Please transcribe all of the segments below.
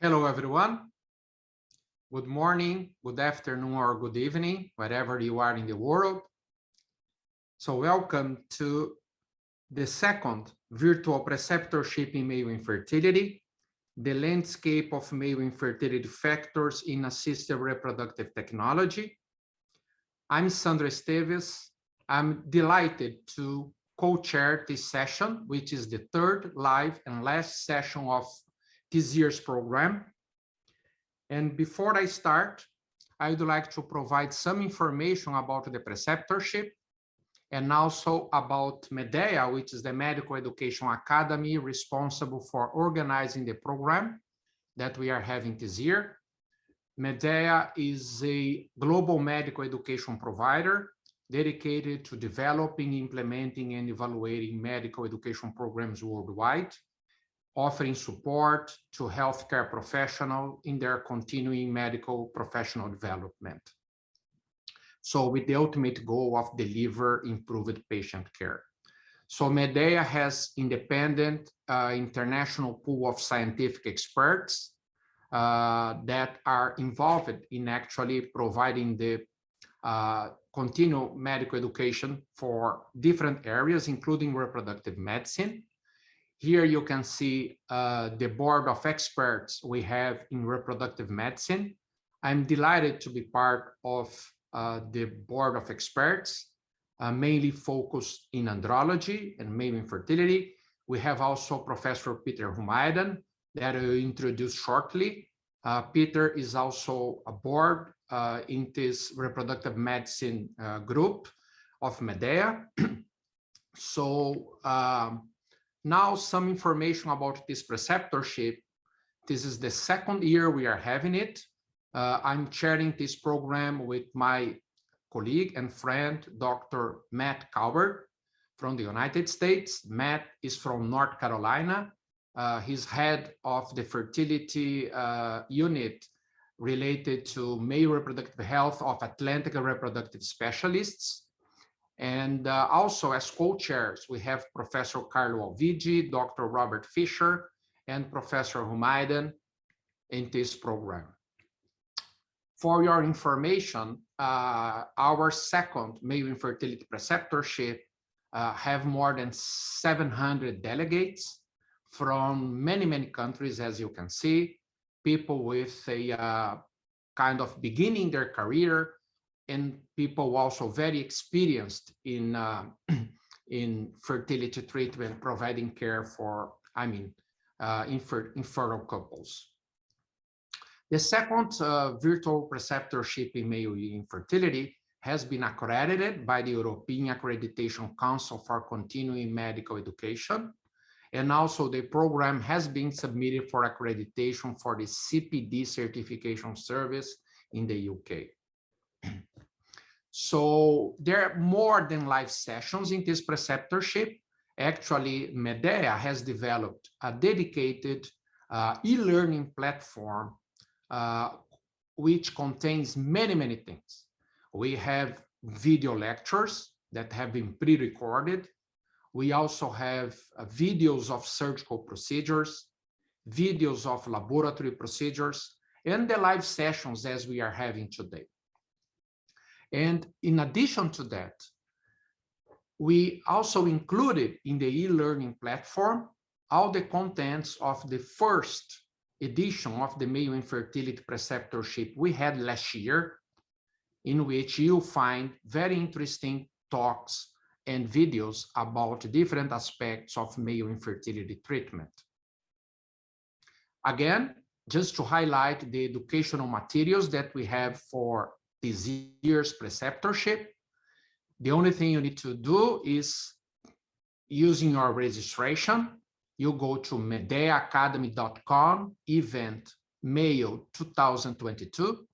Hello, everyone. Good morning, good afternoon, or good evening, wherever you are in the world. So welcome to the second virtual preceptorship in male infertility, the landscape of male infertility factors in assisted reproductive technology. I'm Sandro Esteves. I'm delighted to co-chair this session, which is the third live and last session of this year's program. And before I start, I would like to provide some information about the preceptorship and also about Medea, which is the Medical Education Academy responsible for organizing the program that we are having this year. Medea is a global medical education provider dedicated to developing, implementing, and evaluating medical education programs worldwide, offering support to healthcare professionals in their continuing medical professional development. So with the ultimate goal of deliver improved patient care. So Medea has independent international pool of scientific experts that are involved in actually providing the continual medical education for different areas, including reproductive medicine. Here you can see the board of experts we have in reproductive medicine. I'm delighted to be part of the board of experts, mainly focused in andrology and male infertility. We have also Professor Peter Humaydan that I will introduce shortly. Peter is also a board in this reproductive medicine group of Medea. So now some information about this preceptorship. This is the second year we are having it. I'm chairing this program with my colleague and friend, Dr. Matt Calvert from the United States. Matt is from North Carolina. He's head of the fertility unit related to male reproductive health of Atlantic Reproductive Specialists. And also as co-chairs, we have Professor Carlo Alvigi, Dr. Robert Fisher, and Professor Humaydan in this program. For your information, our second male infertility preceptorship have more than 700 delegates from many, many countries, as you can see, people with a kind of beginning their career, and people also very experienced in fertility treatment, providing care for, infertile couples. The second virtual preceptorship in male infertility has been accredited by the European Accreditation Council for Continuing Medical Education. And also the program has been submitted for accreditation for the CPD certification service in the UK. So there are more than live sessions in this preceptorship. Actually, Medea has developed a dedicated e-learning platform which contains many, many things. We have video lectures that have been pre-recorded. We also have videos of surgical procedures, videos of laboratory procedures, and the live sessions as we are having today. And in addition to that, we also included in the e-learning platform all the contents of the first edition of the male infertility preceptorship we had last year, in which you'll find very interesting talks and videos about different aspects of male infertility treatment. Again, just to highlight the educational materials that we have for this year's preceptorship, the only thing you need to do is, using your registration, you go to medeaacademy.com, event Male 2022,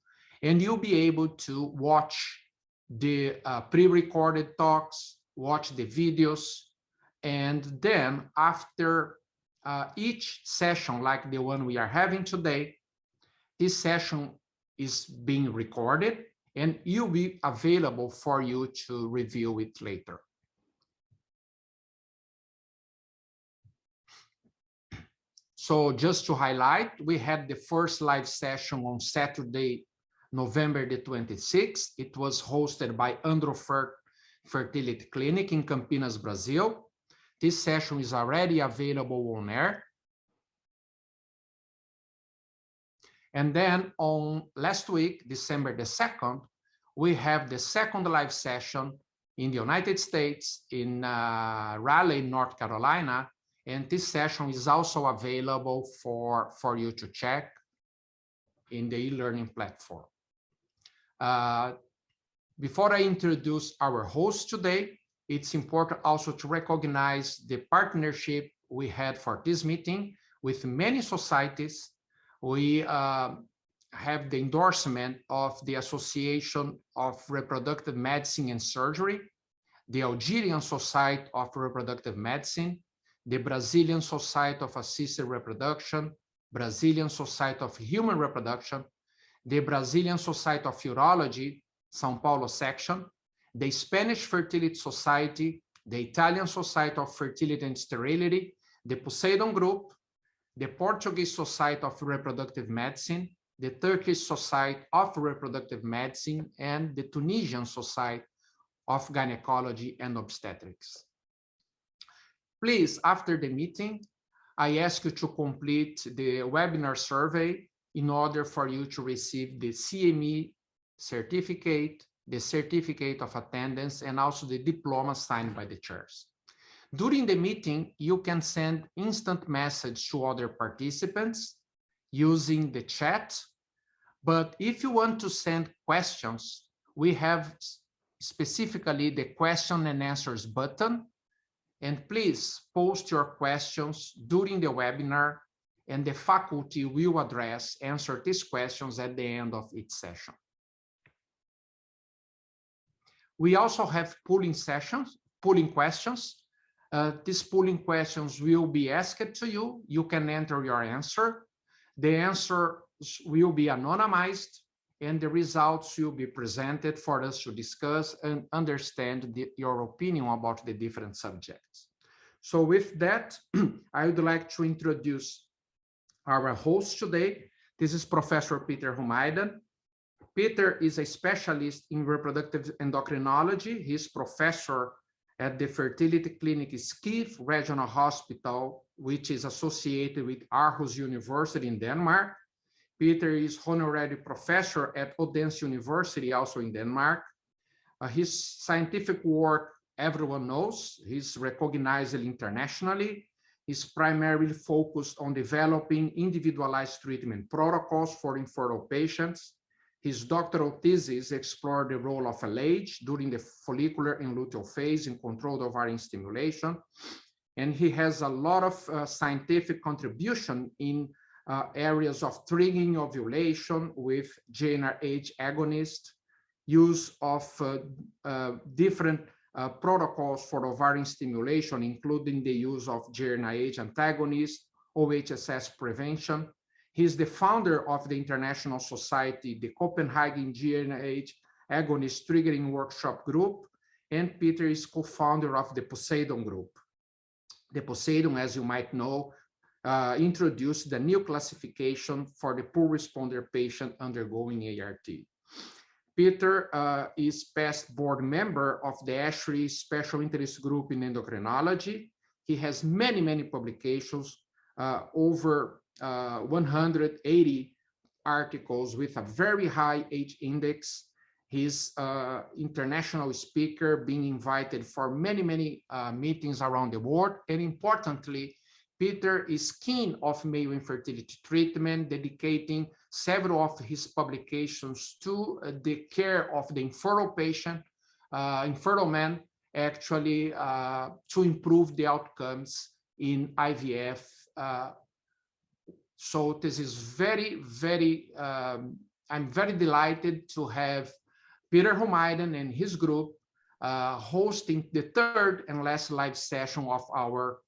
and you'll be able to watch the pre-recorded talks, watch the videos, and then after each session, like the one we are having today, this session is being recorded and will be available for you to review it later. So just to highlight, we had the first live session on Saturday, November the 26th. It was hosted by Androfer Fertility Clinic in Campinas, Brazil. This session is already available on air. And then on last week, December the 2nd, we have the second live session in the United States, in Raleigh, North Carolina. And this session is also available for you to check in the e-learning platform. Before I introduce our host today, it's important also to recognize the partnership we had for this meeting with many societies. We have the endorsement of the Association of Reproductive Medicine and Surgery, the Algerian Society of Reproductive Medicine, the Brazilian Society of Assisted Reproduction, Brazilian Society of Human Reproduction, the Brazilian Society of Urology, São Paulo section, the Spanish Fertility Society, the Italian Society of Fertility and Sterility, the Poseidon Group, the Portuguese Society of Reproductive Medicine, the Turkish Society of Reproductive Medicine, and the Tunisian Society of Gynecology and Obstetrics. Please, after the meeting, I ask you to complete the webinar survey in order for you to receive the CME certificate, the certificate of attendance, and also the diploma signed by the chairs. During the meeting, you can send instant message to other participants using the chat. But if you want to send questions, we have specifically the question and answers button. And please post your questions during the webinar, and the faculty will answer these questions at the end of each session. We also have polling questions. These polling questions will be asked to you. You can enter your answer. The answers will be anonymized, and the results will be presented for us to discuss and understand your opinion about the different subjects. So with that, I would like to introduce our host today. This is Professor Peter Humaydan. Peter is a specialist in reproductive endocrinology. He's professor at the Fertility Clinic Skive Regional Hospital, which is associated with Aarhus University in Denmark. Peter is honorary professor at Odense University, also in Denmark. His scientific work, everyone knows, he's recognized internationally. He's primarily focused on developing individualized treatment protocols for infertile patients. His doctoral thesis explored the role of LH during the follicular and luteal phase in controlled ovarian stimulation. And he has a lot of scientific contribution in areas of triggering ovulation with GnRH agonist, use of different protocols for ovarian stimulation, including the use of GnRH antagonist, OHSS prevention. He's the founder of the International Society, the Copenhagen GnRH Agonist Triggering Workshop Group, and Peter is co-founder of the Poseidon Group. The Poseidon, as you might know, introduced the new classification for the poor responder patient undergoing ART. Peter is past board member of the ASHRI Special Interest Group in Endocrinology. He has many, many publications, over 180 articles with a very high H index. He's an international speaker, being invited for many, many meetings around the world. And importantly, Peter is keen of male infertility treatment, dedicating several of his publications to the care of the infertile patient, infertile man, actually to improve the outcomes in IVF. So this is very, very, I'm very delighted to have Peter Humaydan and his group hosting the third and last live session of our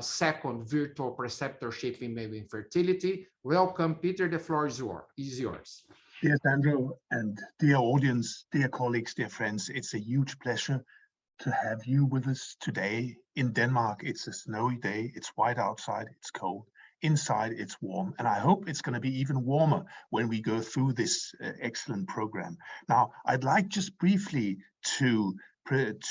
second virtual preceptorship in male infertility. Welcome, Peter, the floor is yours. Dear Sandro, and dear audience, dear colleagues, dear friends, it's a huge pleasure to have you with us today in Denmark. It's a snowy day, it's white outside, it's cold. inside it's warm. And I hope it's going to be even warmer when we go through this excellent program. Now, I'd like just briefly to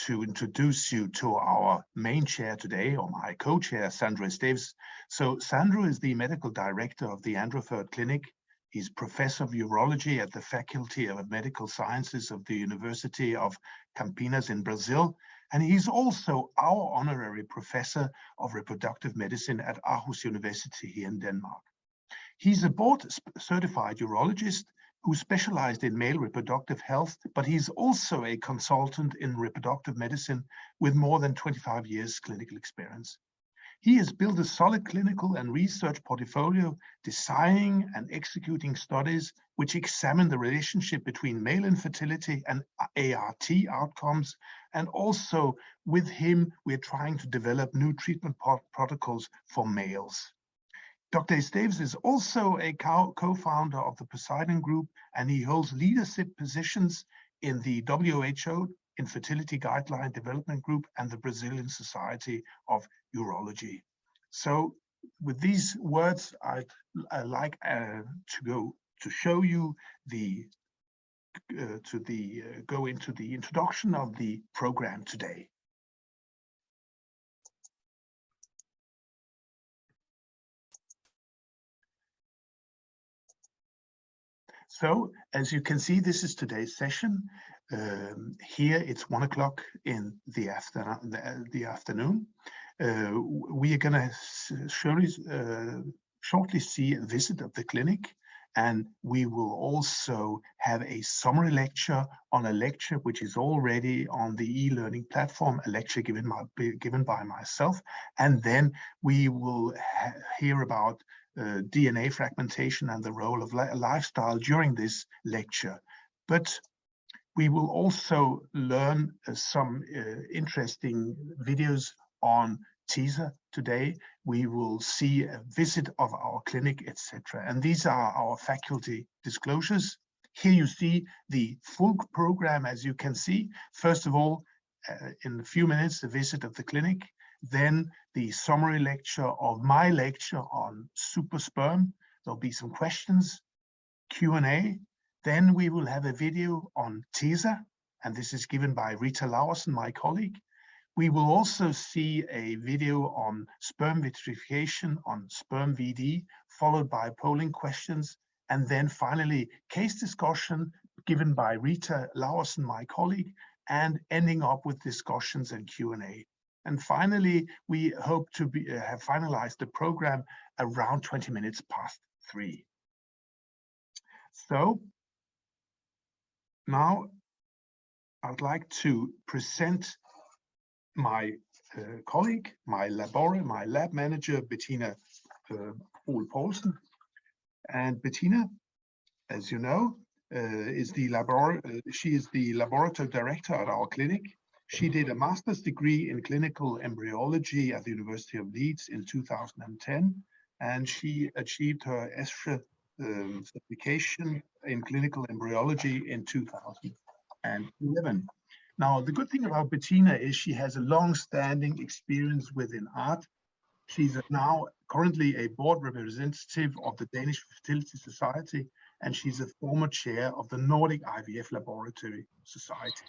introduce you to our main chair today, or my co-chair, Sandro Esteves. So Sandro is the medical director of the Andrew Third Clinic. He's professor of urology at the Faculty of Medical Sciences of the University of Campinas in Brazil. And he's also our honorary professor of reproductive medicine at Aarhus University here in Denmark. He's a board-certified urologist who specialized in male reproductive health, but he's also a consultant in reproductive medicine with more than 25 years clinical experience. He has built a solid clinical and research portfolio, designing and executing studies which examine the relationship between male infertility and ART outcomes. And also with him, we're trying to develop new treatment protocols for males. Dr. Esteves is also a co-founder of the Poseidon Group, and he holds leadership positions in the WHO Infertility Guideline Development Group and the Brazilian Society of Urology. So with these words, I'd like to show you go into the introduction of the program today. So as you can see, this is today's session. Here it's 1 o'clock in the afternoon. We are going to shortly see a visit of the clinic, and we will also have a summary lecture on a lecture which is already on the e-learning platform, a lecture given by myself, and then we will hear about DNA fragmentation and the role of lifestyle during this lecture. But we will also learn some interesting videos on teaser today. We will see a visit of our clinic, etc. And these are our faculty disclosures. Here you see the full program, as you can see. First of all, in a few minutes, the visit of the clinic, then the summary lecture of my lecture on super sperm. There'll be some questions, Q&A. Then we will have a video on teaser, and this is given by Rita Laursen, my colleague. We will also see a video on sperm vitrification on sperm VD, followed by polling questions, and then finally case discussion given by Rita Laursen, my colleague, and ending up with discussions and Q&A. And finally, we hope to have finalized the program around 20 minutes past 3. So now I'd like to present my colleague, my lab manager, Bettina Poul Poulsen. And Bettina, as you know, she is the laboratory director at our clinic. She did a master's degree in clinical embryology at the University of Leeds in 2010, and she achieved her ESHRE certification in clinical embryology in 2011. Now, the good thing about Bettina is she has a long-standing experience within art. She's now currently a board representative of the Danish Fertility Society, and she's a former chair of the Nordic IVF Laboratory Society.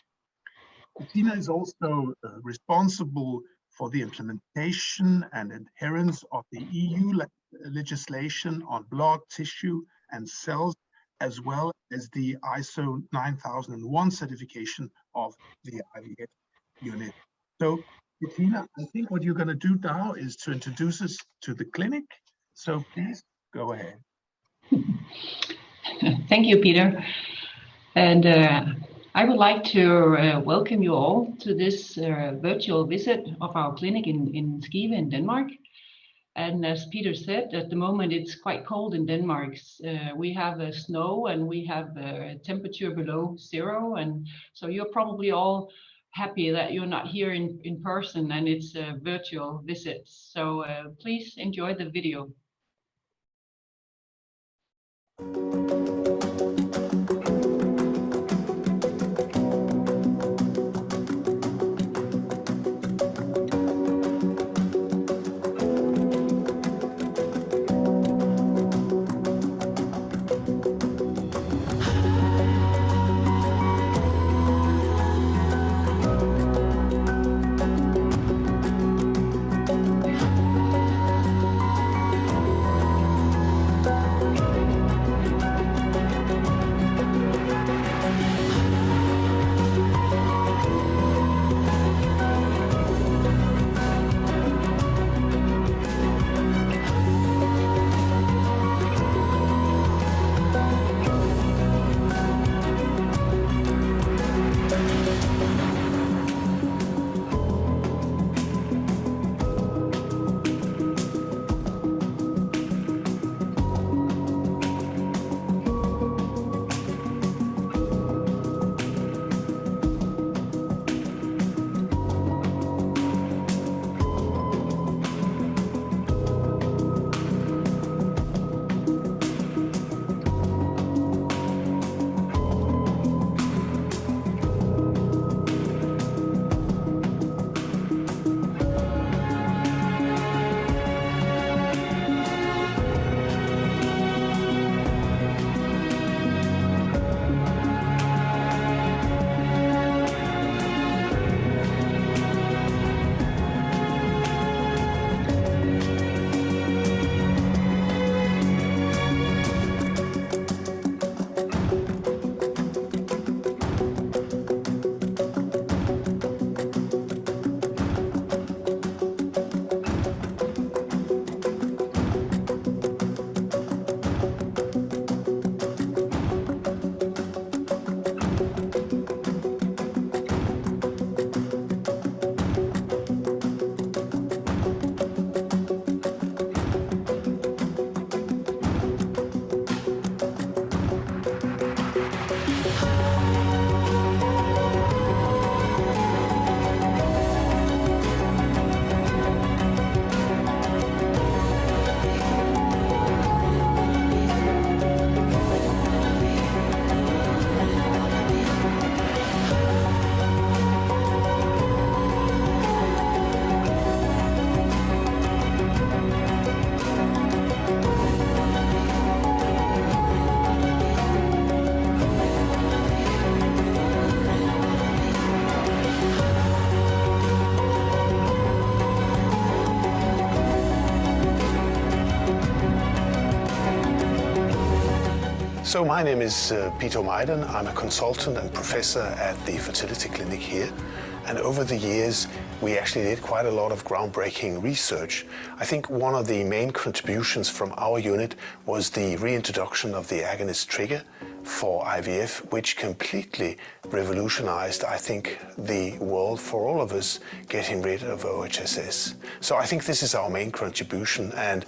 Bettina is also responsible for the implementation and adherence of the EU legislation on blood, tissue, and cells, as well as the ISO 9001 certification of the IVF unit. So, Bettina, I think what you're going to do now is to introduce us to the clinic. So please go ahead. Thank you, Peter. And I would like to welcome you all to this virtual visit of our clinic in Skive in Denmark. And as Peter said, at the moment it's quite cold in Denmark. We have snow and we have temperature below 0. And so you're probably all happy that you're not here in person and it's a virtual visit. So please enjoy the video. So my name is Peter Meiden. I'm a consultant and professor at the fertility clinic here. And over the years, we actually did quite a lot of groundbreaking research. I think one of the main contributions from our unit was the reintroduction of the agonist trigger for IVF, which completely revolutionized, I think, the world for all of us getting rid of OHSS. So I think this is our main contribution. And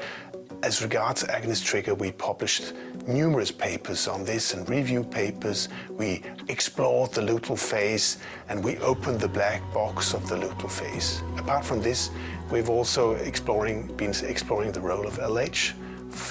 as regards agonist trigger, we published numerous papers on this and review papers. We explored the luteal phase and we opened the black box of the luteal phase. Apart from this, we've also been exploring the role of LH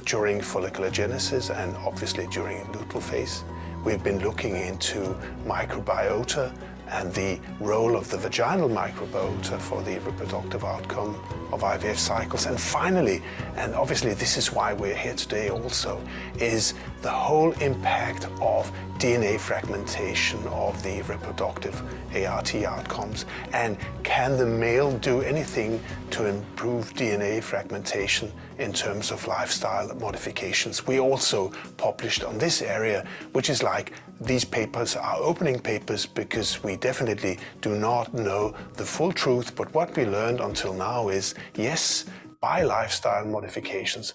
during folliculogenesis and obviously during luteal phase. We've been looking into microbiota and the role of the vaginal microbiota for the reproductive outcome of IVF cycles. And finally, and obviously this is why we're here today also, is the whole impact of DNA fragmentation of the reproductive ART outcomes. And can the male do anything to improve DNA fragmentation in terms of lifestyle modifications? We also published on this area, which is like, these papers are opening papers because we definitely do not know the full truth, but what we learned until now is, yes, by lifestyle modifications,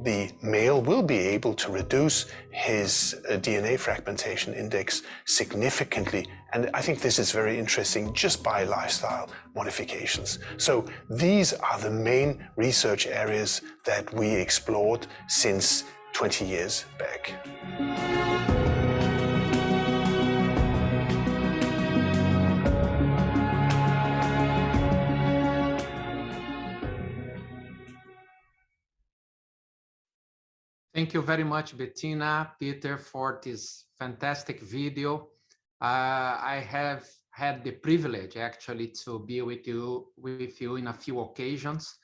the male will be able to reduce his DNA fragmentation index significantly. And I think this is very interesting just by lifestyle modifications. So these are the main research areas that we explored since 20 years back. Thank you very much, Bettina, Peter, for this fantastic video. I have had the privilege actually to be with you in a few occasions.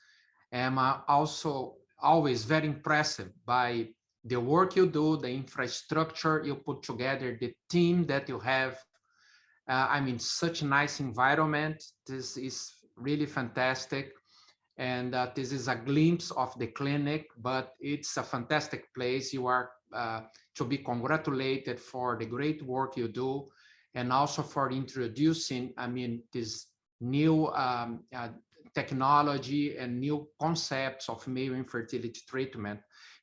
I'm also always very impressed by the work you do, the infrastructure you put together, the team that you have. I mean, such a nice environment. This is really fantastic. And this is a glimpse of the clinic, but it's a fantastic place. You are to be congratulated for the great work you do, and also for introducing, I mean, this new technology and new concepts of male infertility treatment.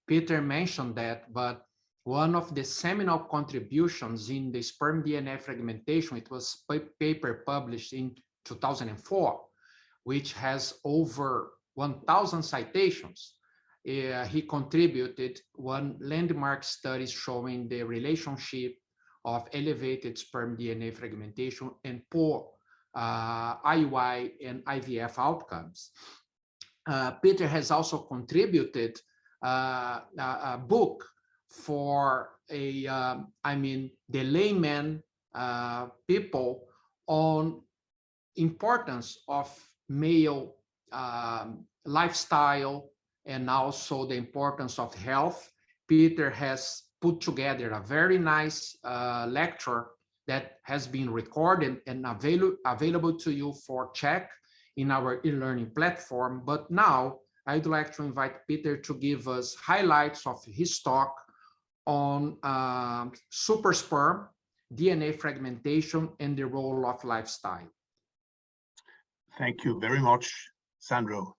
Peter mentioned that, but one of the seminal contributions in the sperm DNA fragmentation, it was a paper published in 2004, which has over 1,000 citations. He contributed one landmark study showing the relationship of elevated sperm DNA fragmentation and poor IUI and IVF outcomes. Peter has also contributed a book for the layman people on importance of male lifestyle and also the importance of health. Peter has put together a very nice lecture that has been recorded and available to you for check in our e-learning platform. But now I'd like to invite Peter to give us highlights of his talk on super sperm, DNA fragmentation, and the role of lifestyle. Thank you very much, Sandro.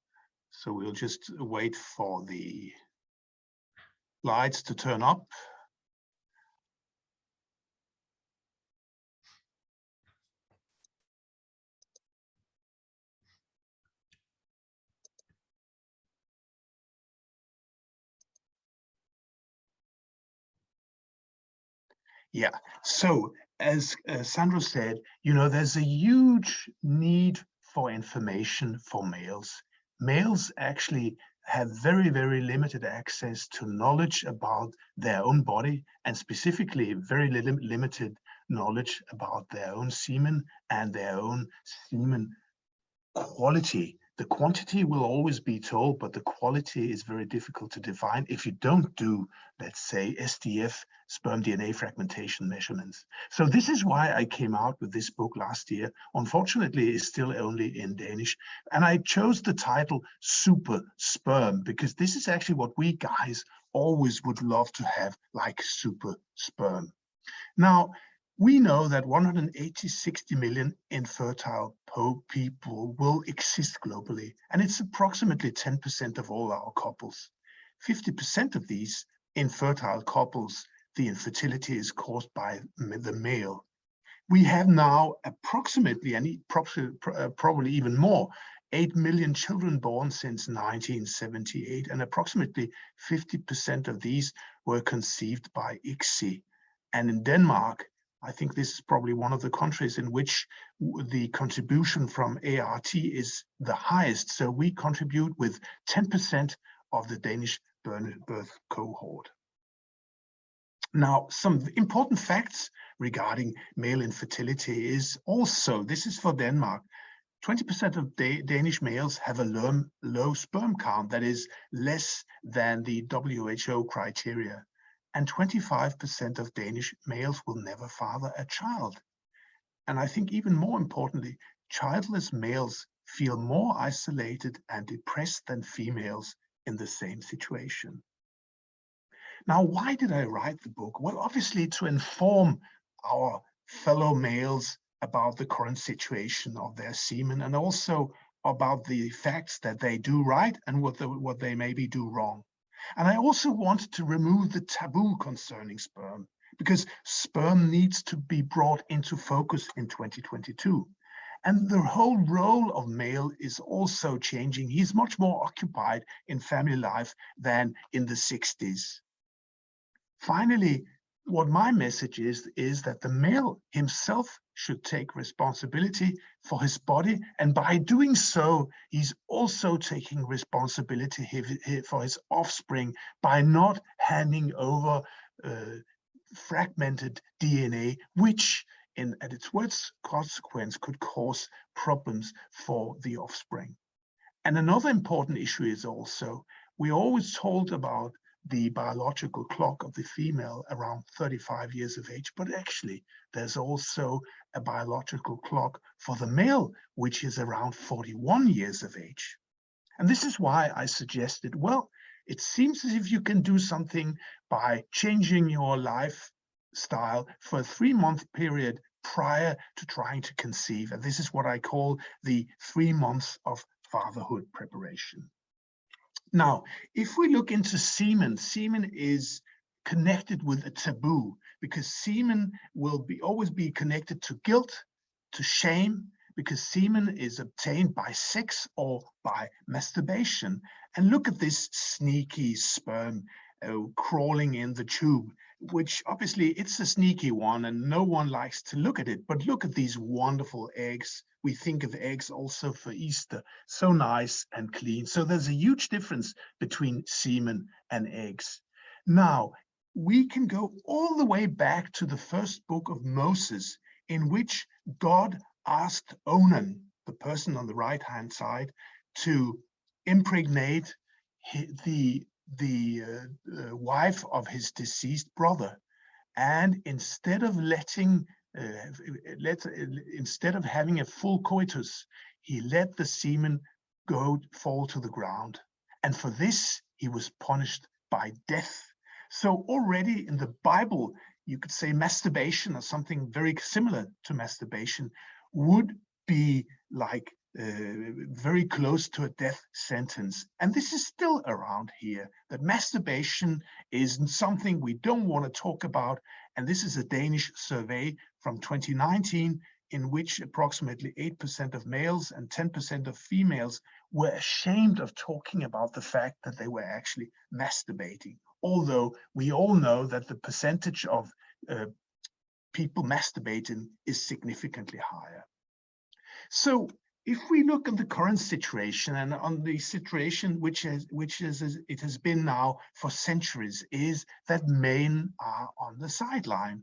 So we'll just wait for the lights to turn up. Yeah, so as Sandro said, you know, there's a huge need for information for males. Males actually have very, very limited access to knowledge about their own body, and specifically very limited knowledge about their own semen and their own semen quality. The quantity will always be told, but the quality is very difficult to define if you don't do, let's say, SDF, sperm DNA fragmentation measurements. So this is why I came out with this book last year. Unfortunately, it's still only in Danish. And I chose the title Super Sperm because this is actually what we guys always would love to have like super sperm. Now, we know that 160 million infertile people will exist globally, and it's approximately 10% of all our couples. 50% of these infertile couples, the infertility is caused by the male. We have now approximately, and probably even more, 8 million children born since 1978, and approximately 50% of these were conceived by ICSI. And in Denmark, I think this is probably one of the countries in which the contribution from ART is the highest. So we contribute with 10% of the Danish birth cohort. Now, some important facts regarding male infertility is also, this is for Denmark, 20% of Danish males have a low sperm count, that is less than the WHO criteria. And 25% of Danish males will never father a child. And I think even more importantly, childless males feel more isolated and depressed than females in the same situation. Now, why did I write the book? Well, obviously to inform our fellow males about the current situation of their semen, and also about the facts that they do right and what they maybe do wrong. And I also wanted to remove the taboo concerning sperm, because sperm needs to be brought into focus in 2022. And the whole role of male is also changing. He's much more occupied in family life than in the 60s. Finally, what my message is that the male himself should take responsibility for his body, and by doing so, he's also taking responsibility for his offspring by not handing over fragmented DNA, which at its worst consequence could cause problems for the offspring. And another important issue is also, we're always told about the biological clock of the female around 35 years of age, but actually there's also a biological clock for the male, which is around 41 years of age. And this is why I suggested, well, it seems as if you can do something by changing your lifestyle for a 3-month period prior to trying to conceive. And this is what I call the 3 months of fatherhood preparation. Now, if we look into semen, semen is connected with a taboo, because semen will always be connected to guilt, to shame, because semen is obtained by sex or by masturbation. And look at this sneaky sperm crawling in the tube, which obviously it's a sneaky one and no one likes to look at it. But look at these wonderful eggs. We think of eggs also for Easter, so nice and clean. So there's a huge difference between semen and eggs. Now, we can go all the way back to the first book of Moses, in which God asked Onan, the person on the right-hand side, to impregnate the wife of his deceased brother. And instead of instead of having a full coitus, he let the semen fall to the ground. And for this, he was punished by death. So already in the Bible, you could say masturbation, or something very similar to masturbation, would be like very close to a death sentence. And this is still around here, that masturbation is something we don't want to talk about. And this is a Danish survey from 2019, in which approximately 8% of males and 10% of females were ashamed of talking about the fact that they were actually masturbating. Although we all know that the percentage of people masturbating is significantly higher. So if we look at the current situation, and on the situation which it has been now for centuries, is that men are on the sideline.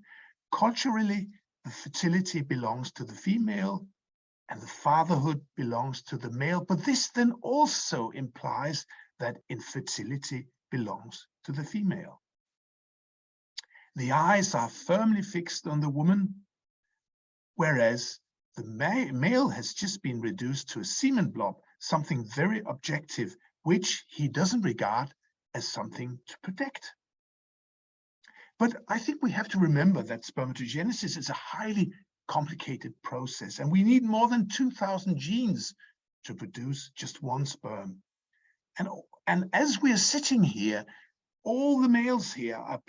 Culturally, the fertility belongs to the female and the fatherhood belongs to the male. But this then also implies that infertility belongs to the female. The eyes are firmly fixed on the woman, whereas the male has just been reduced to a semen blob, something very objective, which he doesn't regard as something to protect. But I think we have to remember that spermatogenesis is a highly complicated process, and we need more than 2,000 genes to produce just one sperm. And as we are sitting here, all the males here are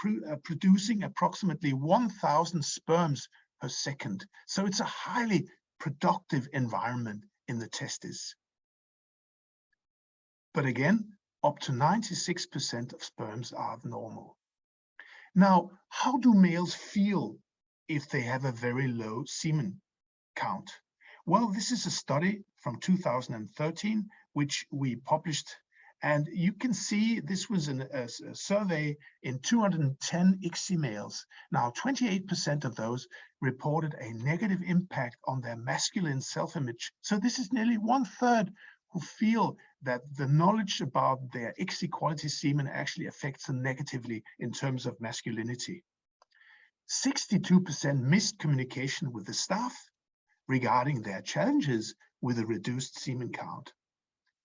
producing approximately 1,000 sperms per second. So it's a highly productive environment in the testes. But again, up to 96% of sperms are abnormal. Now, how do males feel if they have a very low semen count? Well, this is a study from 2013, which we published. And you can see this was a survey in 210 ICSI males. Now, 28% of those reported a negative impact on their masculine self-image. So this is nearly 1/3 who feel that the knowledge about their ICSI quality semen actually affects them negatively in terms of masculinity. 62% missed communication with the staff regarding their challenges with a reduced semen count.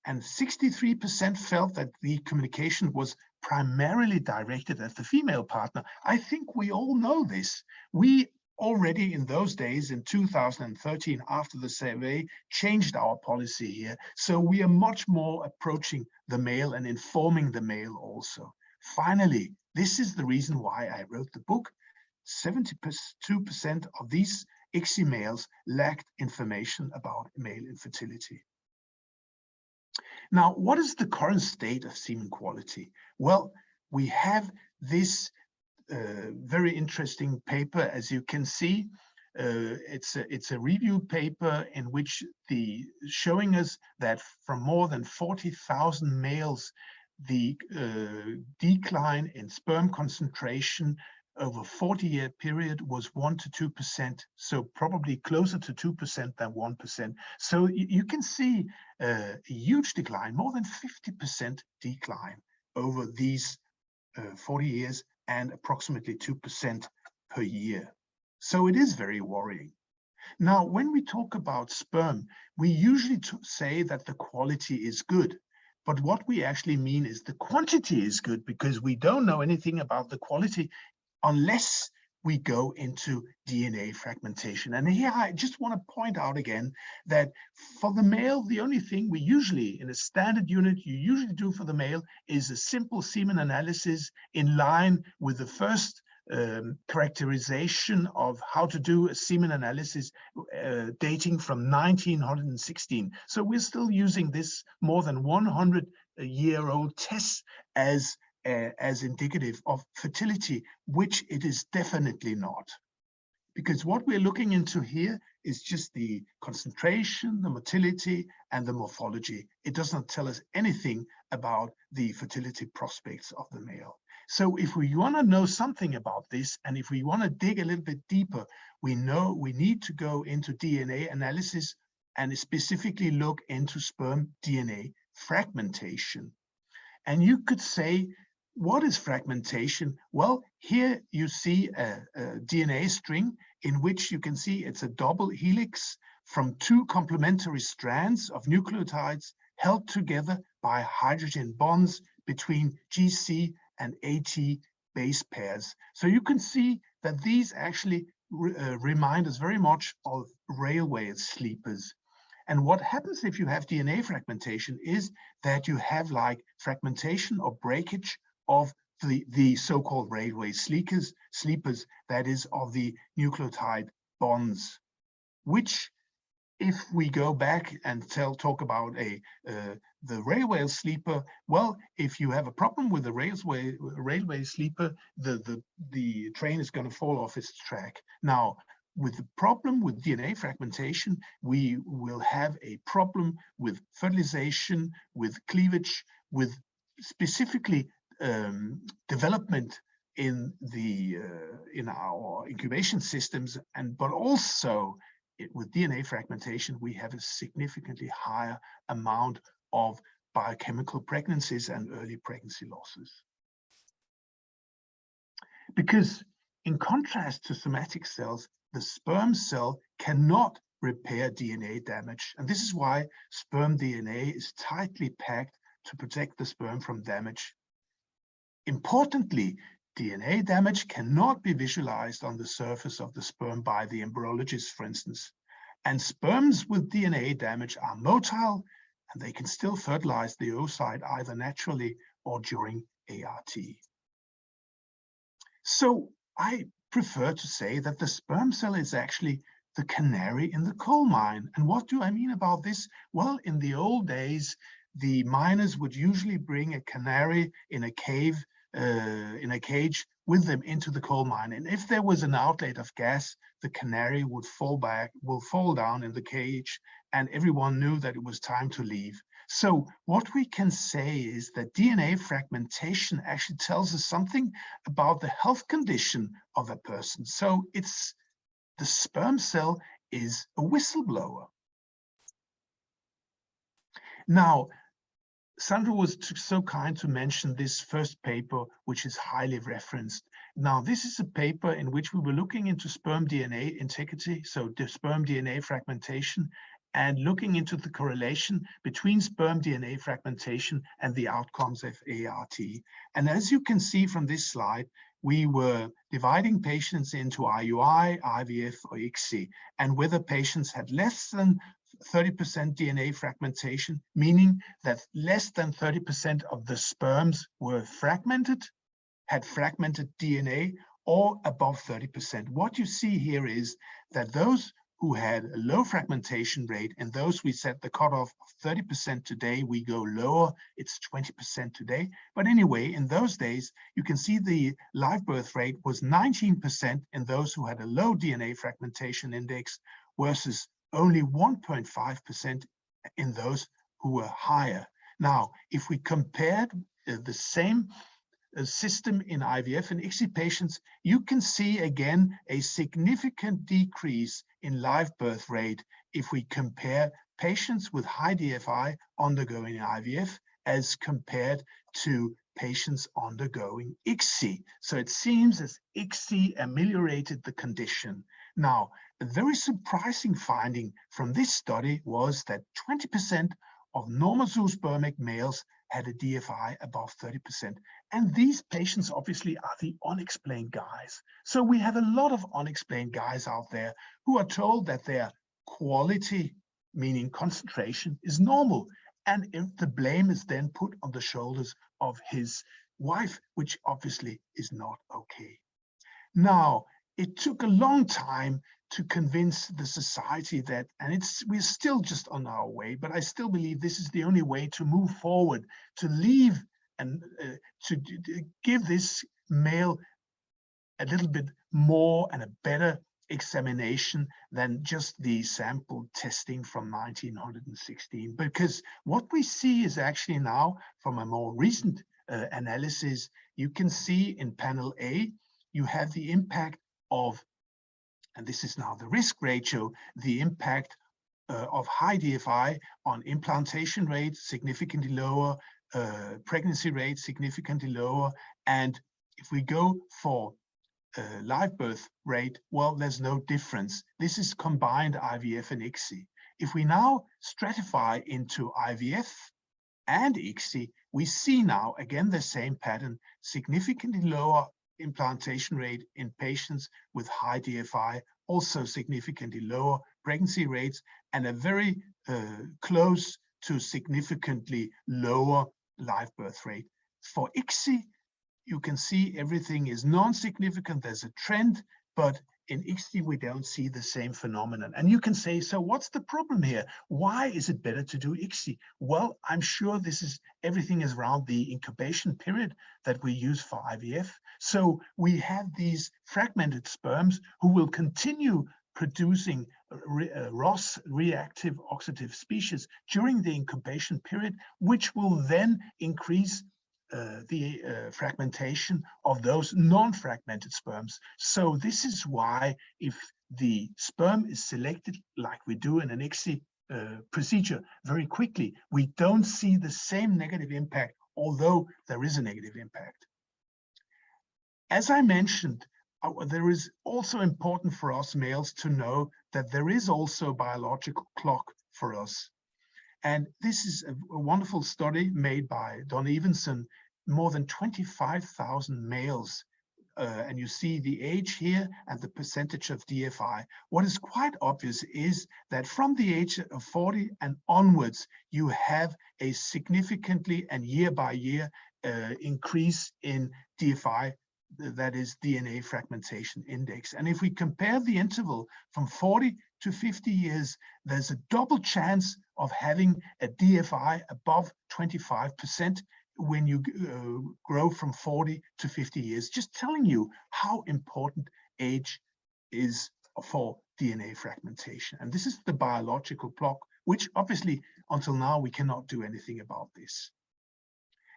And 63% felt that the communication was primarily directed at the female partner. I think we all know this. We already in those days, in 2013, after the survey, changed our policy here. So we are much more approaching the male and informing the male also. Finally, this is the reason why I wrote the book. 72% of these ICSI males lacked information about male infertility. Now, what is the current state of semen quality? Well, we have this very interesting paper, as you can see. It's a review paper in which showing us that from more than 40,000 males, the decline in sperm concentration over a 40-year period was 1 to 2%, so probably closer to 2% than 1%. So you can see a huge decline, more than 50% decline over these 40 years, and approximately 2% per year. So it is very worrying. Now, when we talk about sperm, we usually say that the quality is good. But what we actually mean is the quantity is good, because we don't know anything about the quality unless we go into DNA fragmentation. And here I just want to point out again that for the male, the only thing we usually, in a standard unit, you usually do for the male is a simple semen analysis in line with the first characterization of how to do a semen analysis dating from 1916. So we're still using this more than 100-year-old test as indicative of fertility, which it is definitely not. Because what we're looking into here is just the concentration, the motility, and the morphology. It does not tell us anything about the fertility prospects of the male. So if we want to know something about this, and if we want to dig a little bit deeper, we know we need to go into DNA analysis and specifically look into sperm DNA fragmentation. And you could say, what is fragmentation? Well, here you see a DNA string in which you can see it's a double helix from 2 complementary strands of nucleotides held together by hydrogen bonds between GC and AT base pairs. So you can see that these actually remind us very much of railway sleepers. And what happens if you have DNA fragmentation is that you have like fragmentation or breakage of the so-called railway sleepers, that is, of the nucleotide bonds, which, if we go back and talk about the railway sleeper, well, if you have a problem with the railway sleeper, the train is going to fall off its track. Now, with the problem with DNA fragmentation, we will have a problem with fertilization, with cleavage, with specifically development in our incubation systems, but also with DNA fragmentation, we have a significantly higher amount of biochemical pregnancies and early pregnancy losses. Because in contrast to somatic cells, the sperm cell cannot repair DNA damage. And this is why sperm DNA is tightly packed to protect the sperm from damage. Importantly, DNA damage cannot be visualized on the surface of the sperm by the embryologist, for instance. And sperms with DNA damage are motile, and they can still fertilize the oocyte either naturally or during ART. So I prefer to say that the sperm cell is actually the canary in the coal mine. And what do I mean about this? Well, in the old days, the miners would usually bring a canary in a cave, in a cage with them into the coal mine. And if there was an outlet of gas, the canary would fall down in the cage, and everyone knew that it was time to leave. So what we can say is that DNA fragmentation actually tells us something about the health condition of a person. So the sperm cell is a whistleblower. Now, Sandra was so kind to mention this first paper, which is highly referenced. Now, this is a paper in which we were looking into sperm DNA integrity, so the sperm DNA fragmentation, and looking into the correlation between sperm DNA fragmentation and the outcomes of ART. And as you can see from this slide, we were dividing patients into IUI, IVF, or ICSI, and whether patients had less than 30% DNA fragmentation, meaning that less than 30% of the sperms were fragmented, had fragmented DNA, or above 30%. What you see here is that those who had a low fragmentation rate, and those we set the cutoff of 30% today, we go lower, it's 20% today. But anyway, in those days, you can see the live birth rate was 19% in those who had a low DNA fragmentation index versus only 1.5% in those who were higher. Now, if we compared the same system in IVF and ICSI patients, you can see again a significant decrease in live birth rate if we compare patients with high DFI undergoing IVF as compared to patients undergoing ICSI. So it seems as ICSI ameliorated the condition. Now, a very surprising finding from this study was that 20% of normal zoospermic males had a DFI above 30%. And these patients obviously are the unexplained guys. So we have a lot of unexplained guys out there who are told that their quality, meaning concentration, is normal. And if the blame is then put on the shoulders of his wife, which obviously is not okay. Now, it took a long time to convince the society that, and we're still just on our way, but I still believe this is the only way to move forward, to leave and to give this male a little bit more and a better examination than just the sample testing from 1916. Because what we see is actually now, from a more recent analysis, you can see in panel A, you have the impact of, and this is now the risk ratio, the impact of high DFI on implantation rate, significantly lower, pregnancy rate, significantly lower. And if we go for live birth rate, well, there's no difference. This is combined IVF and ICSI. If we now stratify into IVF and ICSI, we see now, again, the same pattern, significantly lower implantation rate in patients with high DFI, also significantly lower pregnancy rates, and a very close to significantly lower live birth rate. For ICSI, you can see everything is non-significant. There's a trend, but in ICSI, we don't see the same phenomenon. And you can say, so what's the problem here? Why is it better to do ICSI? Well, I'm sure everything is around the incubation period that we use for IVF. So we have these fragmented sperms who will continue producing ROS, reactive oxidative species, during the incubation period, which will then increase the fragmentation of those non-fragmented sperms. So this is why, if the sperm is selected like we do in an ICSI procedure very quickly, we don't see the same negative impact, although there is a negative impact. As I mentioned, there is also important for us males to know that there is also a biological clock for us. And this is a wonderful study made by Don Evenson more than 25,000 males. And you see the age here and the percentage of DFI. What is quite obvious is that from the age of 40 and onwards, you have a significantly and year by year increase in DFI, that is DNA fragmentation index. And if we compare the interval from 40 to 50 years, there's a double chance of having a DFI above 25% when you grow from 40 to 50 years, just telling you how important age is for DNA fragmentation. And this is the biological clock, which obviously until now we cannot do anything about this.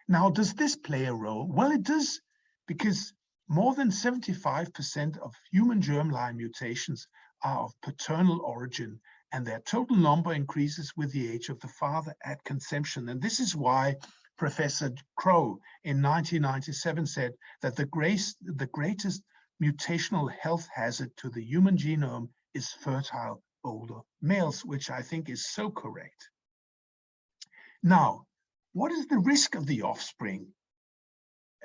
Now, does this play a role? Well, it does, because more than 75% of human germline mutations are of paternal origin, and their total number increases with the age of the father at conception. And this is why Professor Crow in 1997 said that the greatest mutational health hazard to the human genome is fertile older males, which I think is so correct. Now, what is the risk of the offspring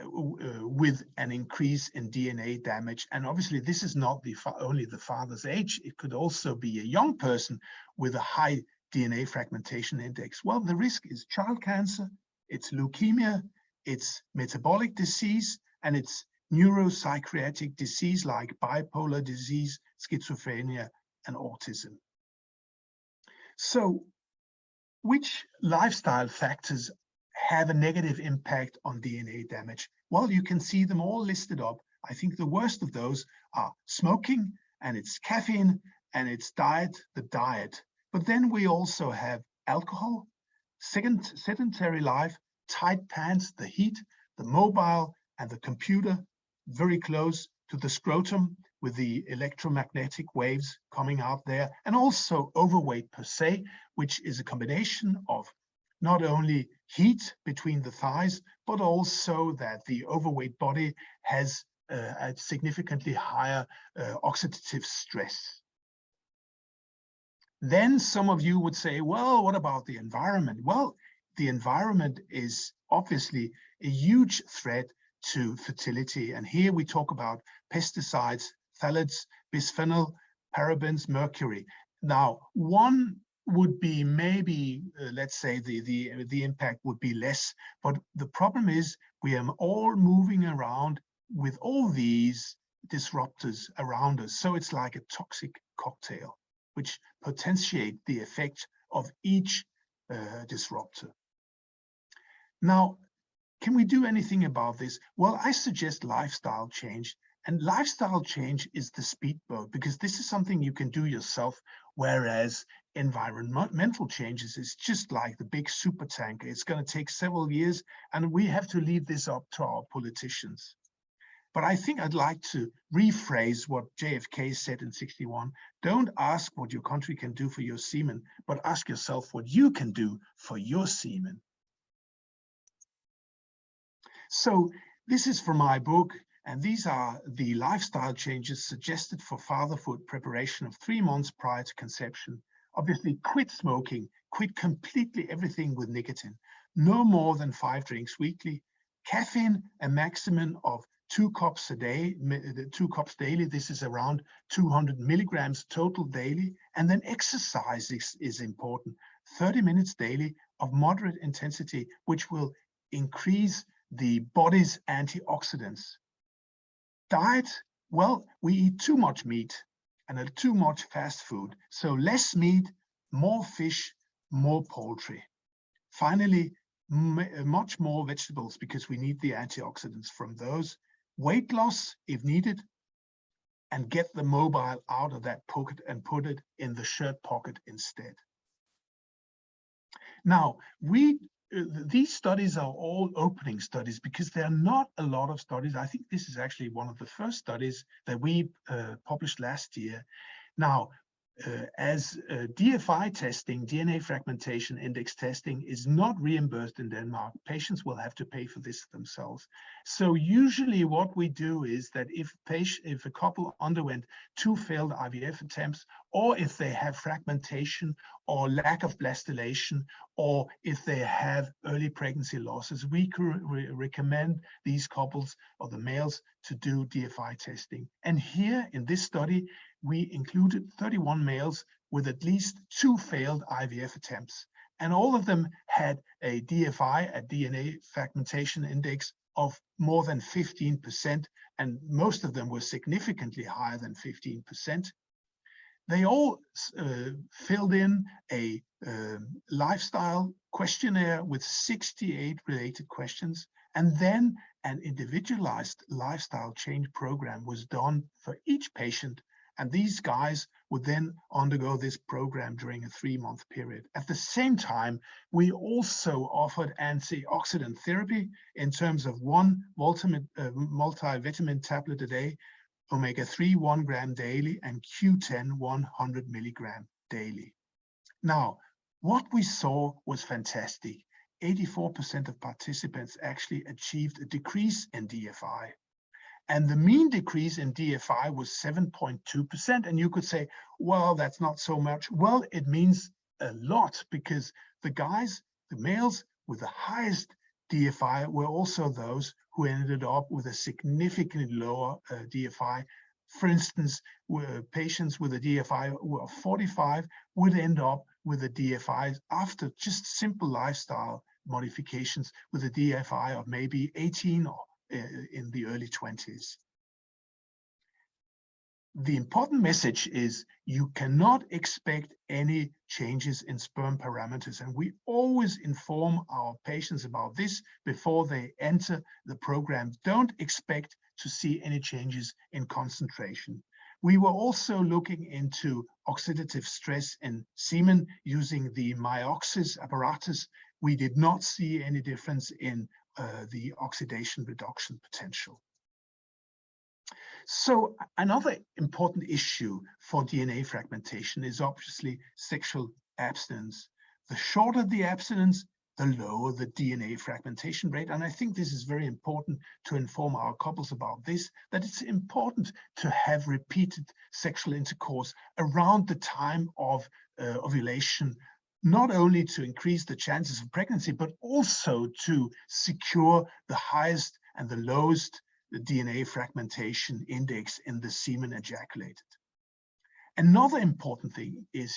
with an increase in DNA damage? And obviously this is not only the father's age, it could also be a young person with a high DNA fragmentation index. Well, the risk is child cancer, it's leukemia, it's metabolic disease, and it's neuropsychiatric disease like bipolar disease, schizophrenia, and autism. So, which lifestyle factors have a negative impact on DNA damage? Well, you can see them all listed up. I think the worst of those are smoking, and it's caffeine, and it's the diet. But then we also have alcohol, sedentary life, tight pants, the heat, the mobile, and the computer very close to the scrotum with the electromagnetic waves coming out there, and also overweight per se, which is a combination of not only heat between the thighs, but also that the overweight body has a significantly higher oxidative stress. Then some of you would say, well, what about the environment? Well, the environment is obviously a huge threat to fertility. And here we talk about pesticides, phthalates, bisphenol, parabens, mercury. Now, one would be maybe, let's say the impact would be less, but the problem is we are all moving around with all these disruptors around us. So it's like a toxic cocktail, which potentiate the effect of each disruptor. Now, can we do anything about this? Well, I suggest lifestyle change. And lifestyle change is the speedboat, because this is something you can do yourself, whereas environmental changes is just like the big super tanker. It's going to take several years, and we have to leave this up to our politicians. But I think I'd like to rephrase what JFK said in '61. Don't ask what your country can do for your semen, but ask yourself what you can do for your semen. So this is from my book, and these are the lifestyle changes suggested for fatherhood preparation of 3 months prior to conception. Obviously, quit smoking, quit completely everything with nicotine, no more than 5 drinks weekly, caffeine, a maximum of 2 cups a day, 2 cups daily. This is around 200 milligrams total daily. And then exercise is important, 30 minutes daily of moderate intensity, which will increase the body's antioxidants. Diet, well, we eat too much meat and too much fast food. So less meat, more fish, more poultry. Finally, much more vegetables, because we need the antioxidants from those. Weight loss if needed, and get the mobile out of that pocket and put it in the shirt pocket instead. Now, these studies are all opening studies, because there are not a lot of studies. I think this is actually one of the first studies that we published last year. Now, as DFI testing, DNA fragmentation index testing, is not reimbursed in Denmark, patients will have to pay for this themselves. So usually what we do is that if a couple underwent 2 failed IVF attempts, or if they have fragmentation or lack of blastulation, or if they have early pregnancy losses, we recommend these couples or the males to do DFI testing. And here in this study, we included 31 males with at least 2 failed IVF attempts. And all of them had a DFI, a DNA fragmentation index, of more than 15%, and most of them were significantly higher than 15%. They all filled in a lifestyle questionnaire with 68 related questions, and then an individualized lifestyle change program was done for each patient. And these guys would then undergo this program during a 3-month period. At the same time, we also offered antioxidant therapy in terms of 1 multivitamin tablet a day, omega-3 1 gram daily, and Q10 100 milligram daily. Now, what we saw was fantastic. 84% of participants actually achieved a decrease in DFI. And the mean decrease in DFI was 7.2%. And you could say, well, that's not so much. Well, it means a lot, because the guys, the males with the highest DFI were also those who ended up with a significantly lower DFI. For instance, patients with a DFI of 45 would end up with a DFI after just simple lifestyle modifications with a DFI of maybe 18 or in the early 20s. The important message is you cannot expect any changes in sperm parameters, and we always inform our patients about this before they enter the program. Don't expect to see any changes in concentration. We were also looking into oxidative stress in semen using the Myoxis apparatus. We did not see any difference in the oxidation reduction potential. So another important issue for DNA fragmentation is obviously sexual abstinence. The shorter the abstinence, the lower the DNA fragmentation rate. And I think this is very important to inform our couples about this, that it's important to have repeated sexual intercourse around the time of ovulation, not only to increase the chances of pregnancy, but also to secure the highest and the lowest DNA fragmentation index in the semen ejaculated. Another important thing is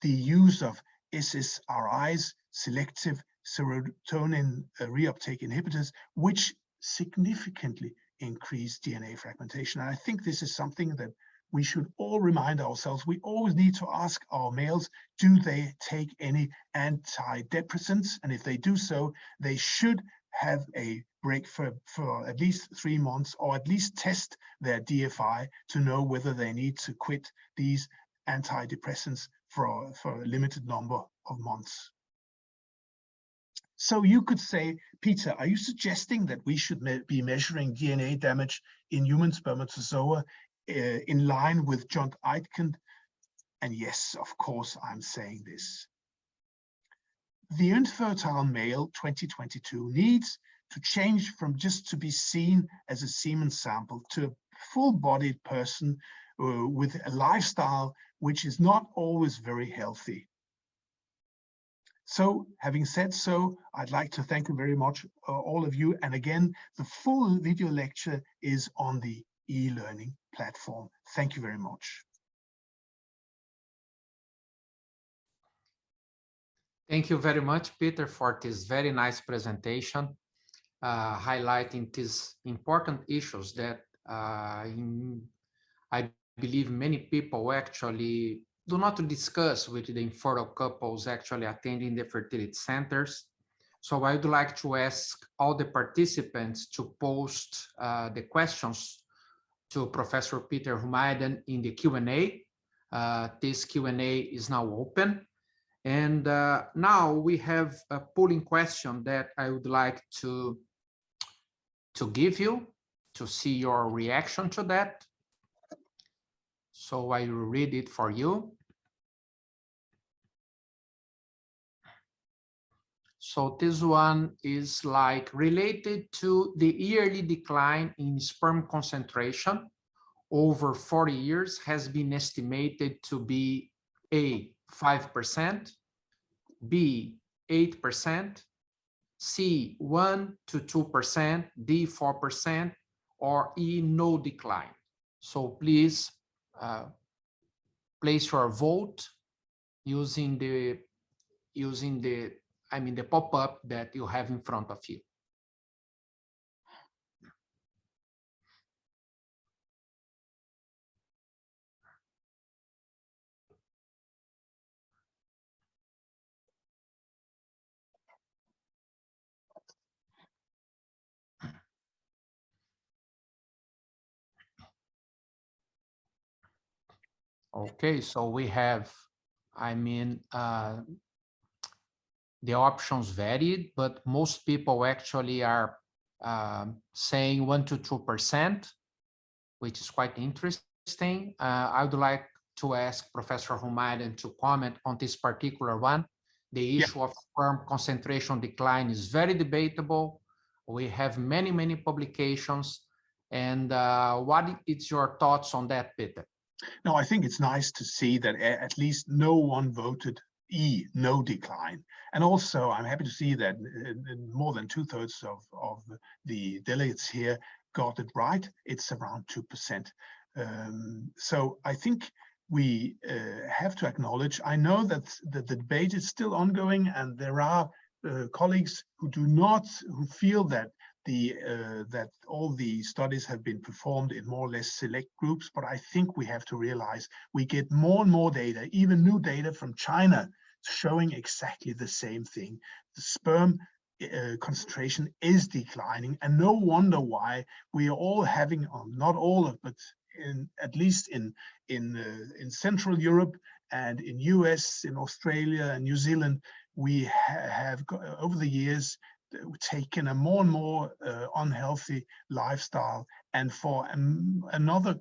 the use of SSRIs, selective serotonin reuptake inhibitors, which significantly increase DNA fragmentation. And I think this is something that we should all remind ourselves. We always need to ask our males, do they take any antidepressants? And if they do so, they should have a break for at least 3 months, or at least test their DFI to know whether they need to quit these antidepressants for a limited number of months. So you could say, Peter, are you suggesting that we should be measuring DNA damage in human spermatozoa in line with John Aitken? And yes, of course, I'm saying this. The infertile male 2022 needs to change from just to be seen as a semen sample to a full-bodied person with a lifestyle which is not always very healthy. So, having said so, I'd like to thank you very much, all of you. And again, the full video lecture is on the e-learning platform. Thank you very much. Thank you very much, Peter, for this very nice presentation, highlighting these important issues that I believe many people actually do not discuss with the infertile couples actually attending the fertility centers. So I would like to ask all the participants to post the questions to Professor Peter Humayden in the Q&A. This Q&A is now open. And now we have a polling question that I would like to give you to see your reaction to that. So I will read it for you. So this one is like related to the yearly decline in sperm concentration over 40 years has been estimated to be A, 5%, B, 8%, C, 1 to 2%, D, 4%, or E, no decline. So please place your vote using the pop-up that you have in front of you. Okay, so we have, the options varied, but most people actually are saying 1 to 2%, which is quite interesting. I would like to ask Professor Humayden to comment on this particular one. The issue of sperm concentration decline is very debatable. We have many, many publications. And what is your thoughts on that, Peter? No, I think it's nice to see that at least no one voted E, no decline. And also, I'm happy to see that more than 2/3 of the delegates here got it right. It's around 2%. So I think we have to acknowledge, I know that the debate is still ongoing, and there are colleagues who feel that that all the studies have been performed in more or less select groups, but I think we have to realize we get more and more data, even new data from China, showing exactly the same thing. The sperm concentration is declining, and no wonder why we are all having, not all of, but at least in Central Europe and in US, in Australia and New Zealand, we have over the years taken a more and more unhealthy lifestyle. And for another,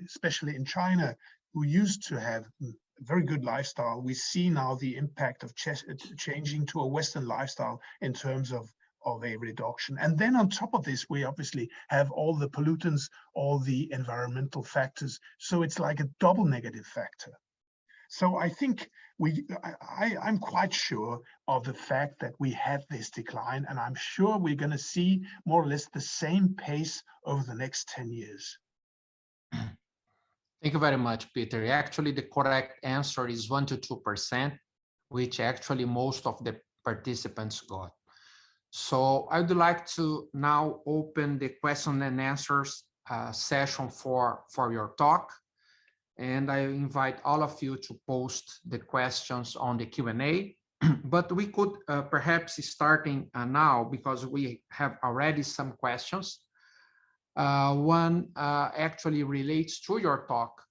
especially in China, who used to have a very good lifestyle, we see now the impact of changing to a Western lifestyle in terms of a reduction. And then on top of this, we obviously have all the pollutants, all the environmental factors. So it's like a double negative factor. So I think I'm quite sure of the fact that we have this decline, and I'm sure we're going to see more or less the same pace over the next 10 years. Thank you very much, Peter. Actually, the correct answer is 1 to 2%, which actually most of the participants got. So I would like to now open the question and answers session for your talk. And I invite all of you to post the questions on the Q&A. But we could perhaps starting now, because we have already some questions. One actually relates to your talk,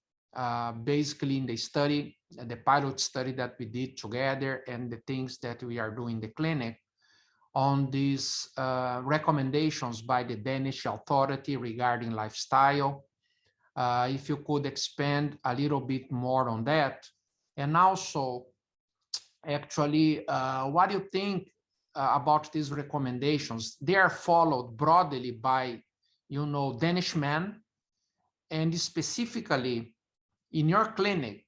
basically in the study, the pilot study that we did together, and the things that we are doing in the clinic on these recommendations by the Danish authority regarding lifestyle. If you could expand a little bit more on that. And also, actually, what do you think about these recommendations? They are followed broadly by, Danish men, and specifically in your clinic,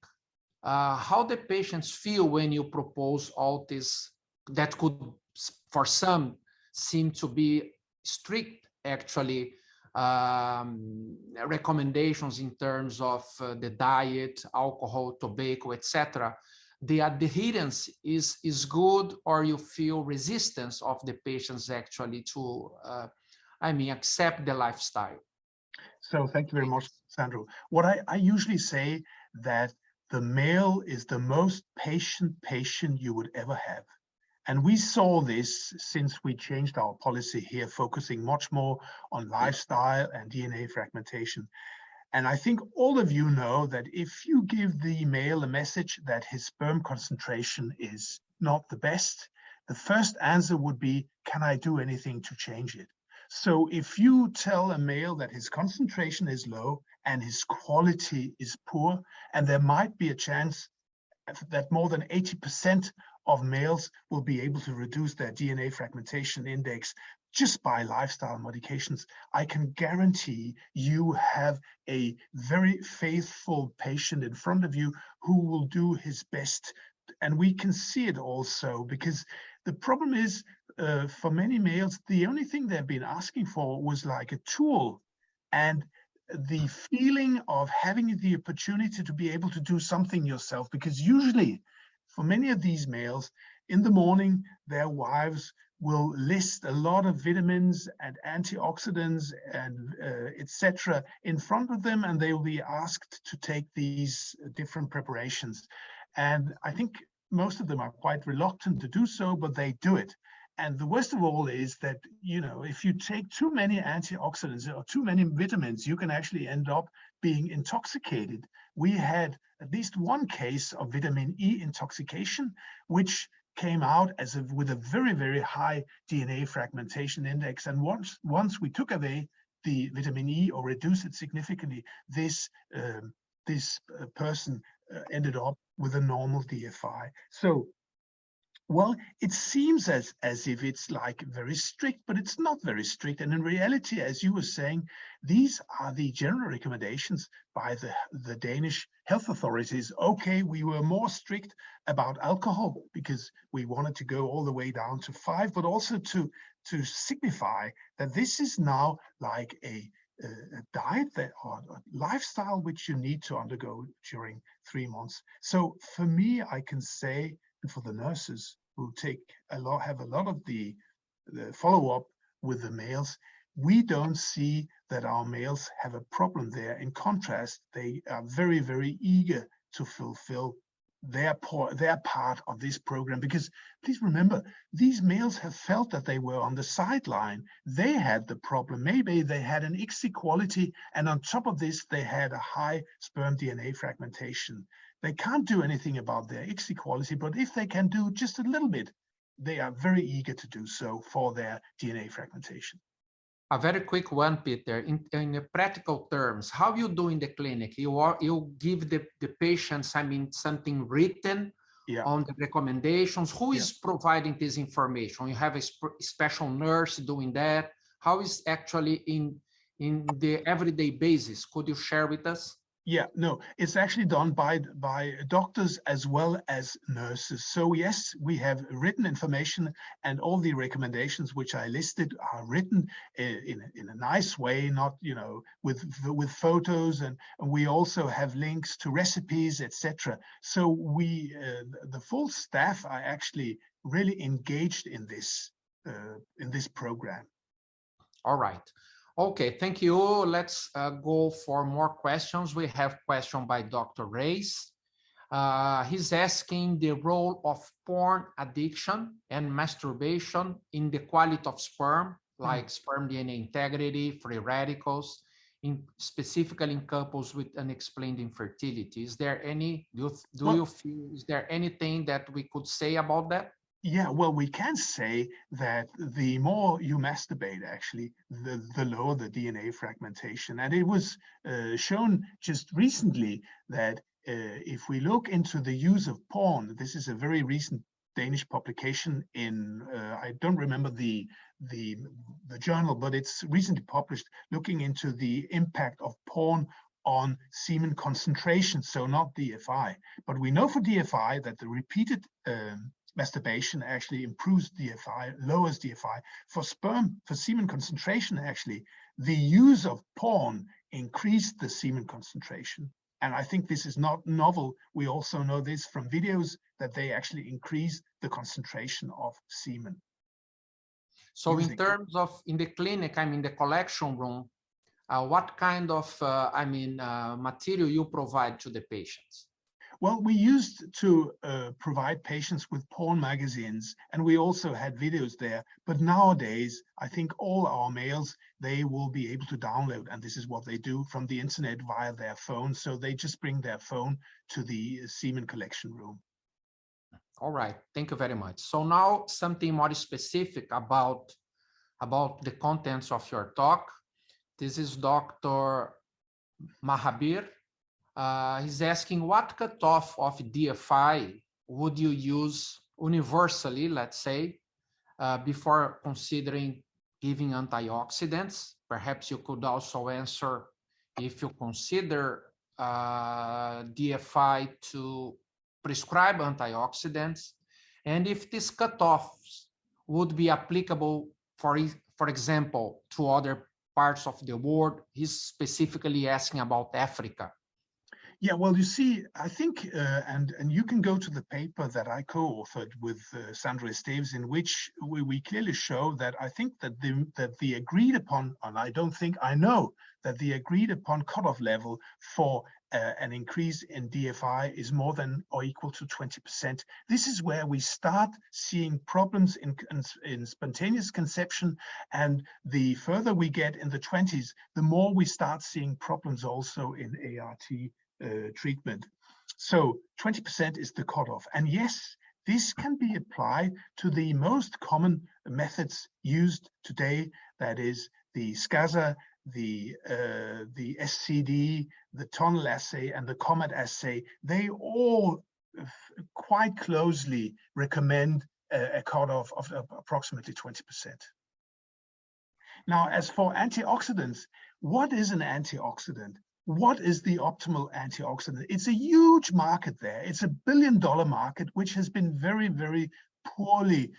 how the patients feel when you propose all this that could, for some, seem to be strict, actually, recommendations in terms of the diet, alcohol, tobacco, etc. The adherence is good, or you feel resistance of the patients actually to, accept the lifestyle? So thank you very much, Sandro. What I usually say that the male is the most patient you would ever have. And we saw this since we changed our policy here, focusing much more on lifestyle and DNA fragmentation. And I think all of you know that if you give the male a message that his sperm concentration is not the best, the first answer would be, can I do anything to change it? So if you tell a male that his concentration is low and his quality is poor. And there might be a chance that more than 80% of males will be able to reduce their DNA fragmentation index just by lifestyle modifications. I can guarantee you have a very faithful patient in front of you who will do his best. And we can see it also, because the problem is, for many males, the only thing they've been asking for was like a tool, and the feeling of having the opportunity to be able to do something yourself. Because usually for many of these males, in the morning, their wives will list a lot of vitamins and antioxidants and etc. in front of them, and they will be asked to take these different preparations. And I think most of them are quite reluctant to do so, but they do it. And the worst of all is that, you know, if you take too many antioxidants or too many vitamins, you can actually end up being intoxicated. We had at least one case of vitamin E intoxication, which came out as with a very, very high DNA fragmentation index. And once we took away the vitamin E or reduced it significantly, this person ended up with a normal DFI. So, well, it seems as if it's like very strict, but it's not very strict. And in reality, as you were saying, these are the general recommendations by the Danish health authorities. Okay, we were more strict about alcohol because we wanted to go all the way down to 5, but also to signify that this is now like a diet or a lifestyle which you need to undergo during 3 months. So for me, I can say, and for the nurses who have a lot of the follow-up with the males, we don't see that our males have a problem there. In contrast, they are very, very eager to fulfill their part of this program, because please remember, these males have felt that they were on the sideline. They had the problem. Maybe they had an ICSI quality, and on top of this, they had a high sperm DNA fragmentation. They can't do anything about their ICSI quality, but if they can do just a little bit, they are very eager to do so for their DNA fragmentation. A very quick one, Peter. In the practical terms, how you do in the clinic? You give the patients, I mean, something written on the recommendations. Who is providing this information? You have a special nurse doing that. How is actually in the everyday basis? Could you share with us? Yeah, no, it's actually done by doctors as well as nurses. So yes, we have written information, and all the recommendations which I listed are written in a nice way, not, you know, with photos, and we also have links to recipes, etc. So we, the full staff, are actually really engaged in this program. All right. Okay, thank you. Let's go for more questions. We have a question by Dr. Reis. He's asking the role of porn addiction and masturbation in the quality of sperm, like sperm DNA integrity, free radicals, specifically in couples with unexplained infertility. Is there any, do you feel, is there anything that we could say about that? Yeah, well, we can say that the more you masturbate, actually, the lower the DNA fragmentation. And it was shown just recently that if we look into the use of porn, this is a very recent Danish publication in, I don't remember the journal, but it's recently published, looking into the impact of porn on semen concentration, so not DFI. But we know for DFI that the repeated masturbation actually improves DFI, lowers DFI. For sperm, for semen concentration, actually, the use of porn increased the semen concentration. And I think this is not novel. We also know this from videos that they actually increase the concentration of semen. So in terms of, in the clinic, I mean, the collection room, what kind of, material you provide to the patients? Well, we used to provide patients with porn magazines, and we also had videos there. But nowadays, I think all our males, they will be able to download, and this is what they do from the internet via their phone. So they just bring their phone to the semen collection room. All right, thank you very much. So now something more specific about the contents of your talk. This is Dr. Mahabir. He's asking what cutoff of DFI would you use universally, let's say, before considering giving antioxidants? Perhaps you could also answer if you consider DFI to prescribe antioxidants, and if these cutoffs would be applicable, for example, to other parts of the world. He's specifically asking about Africa. Yeah, well, you see, I think, and you can go to the paper that I co-authored with Sandra Esteves, in which we clearly show that I think that the agreed upon, and I know that the agreed upon cutoff level for an increase in DFI is more than or equal to 20%. This is where we start seeing problems in spontaneous conception, and the further we get in the 20s, the more we start seeing problems also in ART treatment. So 20% is the cutoff. And yes, this can be applied to the most common methods used today, that is the SCASA, the SCD, the tunnel assay, and the COMET assay. They all quite closely recommend a cutoff of approximately 20%. Now, as for antioxidants, what is an antioxidant? What is the optimal antioxidant? It's a huge market there. It's $1 billion market, which has been very, very poorly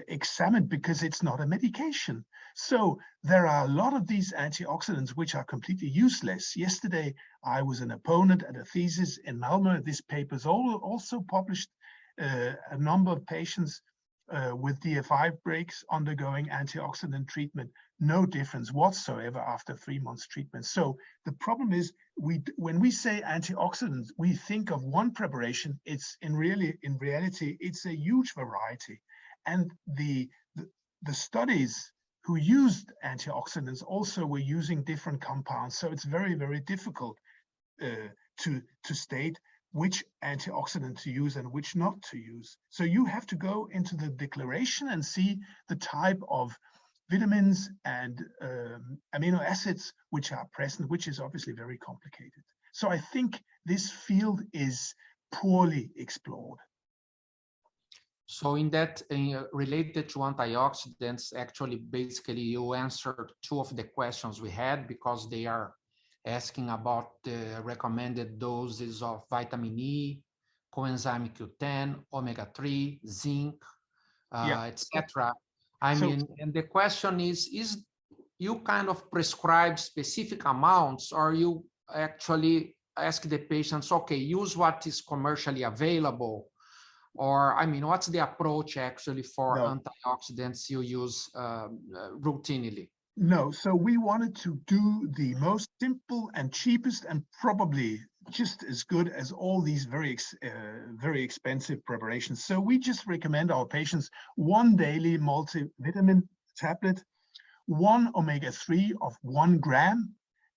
examined because it's not a medication. So there are a lot of these antioxidants which are completely useless. Yesterday, I was an opponent at a thesis in Malmö. This paper is also published. A number of patients with DFI breaks undergoing antioxidant treatment, no difference whatsoever after 3 months treatment. So the problem is, when we say antioxidants, we think of one preparation. It's in reality, it's a huge variety. And the studies who used antioxidants also were using different compounds. So it's very, very difficult to state which antioxidant to use and which not to use. So you have to go into the declaration and see the type of vitamins and amino acids which are present, which is obviously very complicated. So I think this field is poorly explored. So in that, related to antioxidants, actually, basically you answered two of the questions we had, because they are asking about the recommended doses of vitamin E, coenzyme Q10, omega-3, zinc, etc. I mean, and the question is you kind of prescribe specific amounts, or you actually ask the patients, okay, use what is commercially available? Or, I mean, what's the approach actually for antioxidants you use routinely? No, so we wanted to do the most simple and cheapest and probably just as good as all these very expensive preparations. So we just recommend our patients one daily multivitamin tablet, one omega-3 of 1 gram,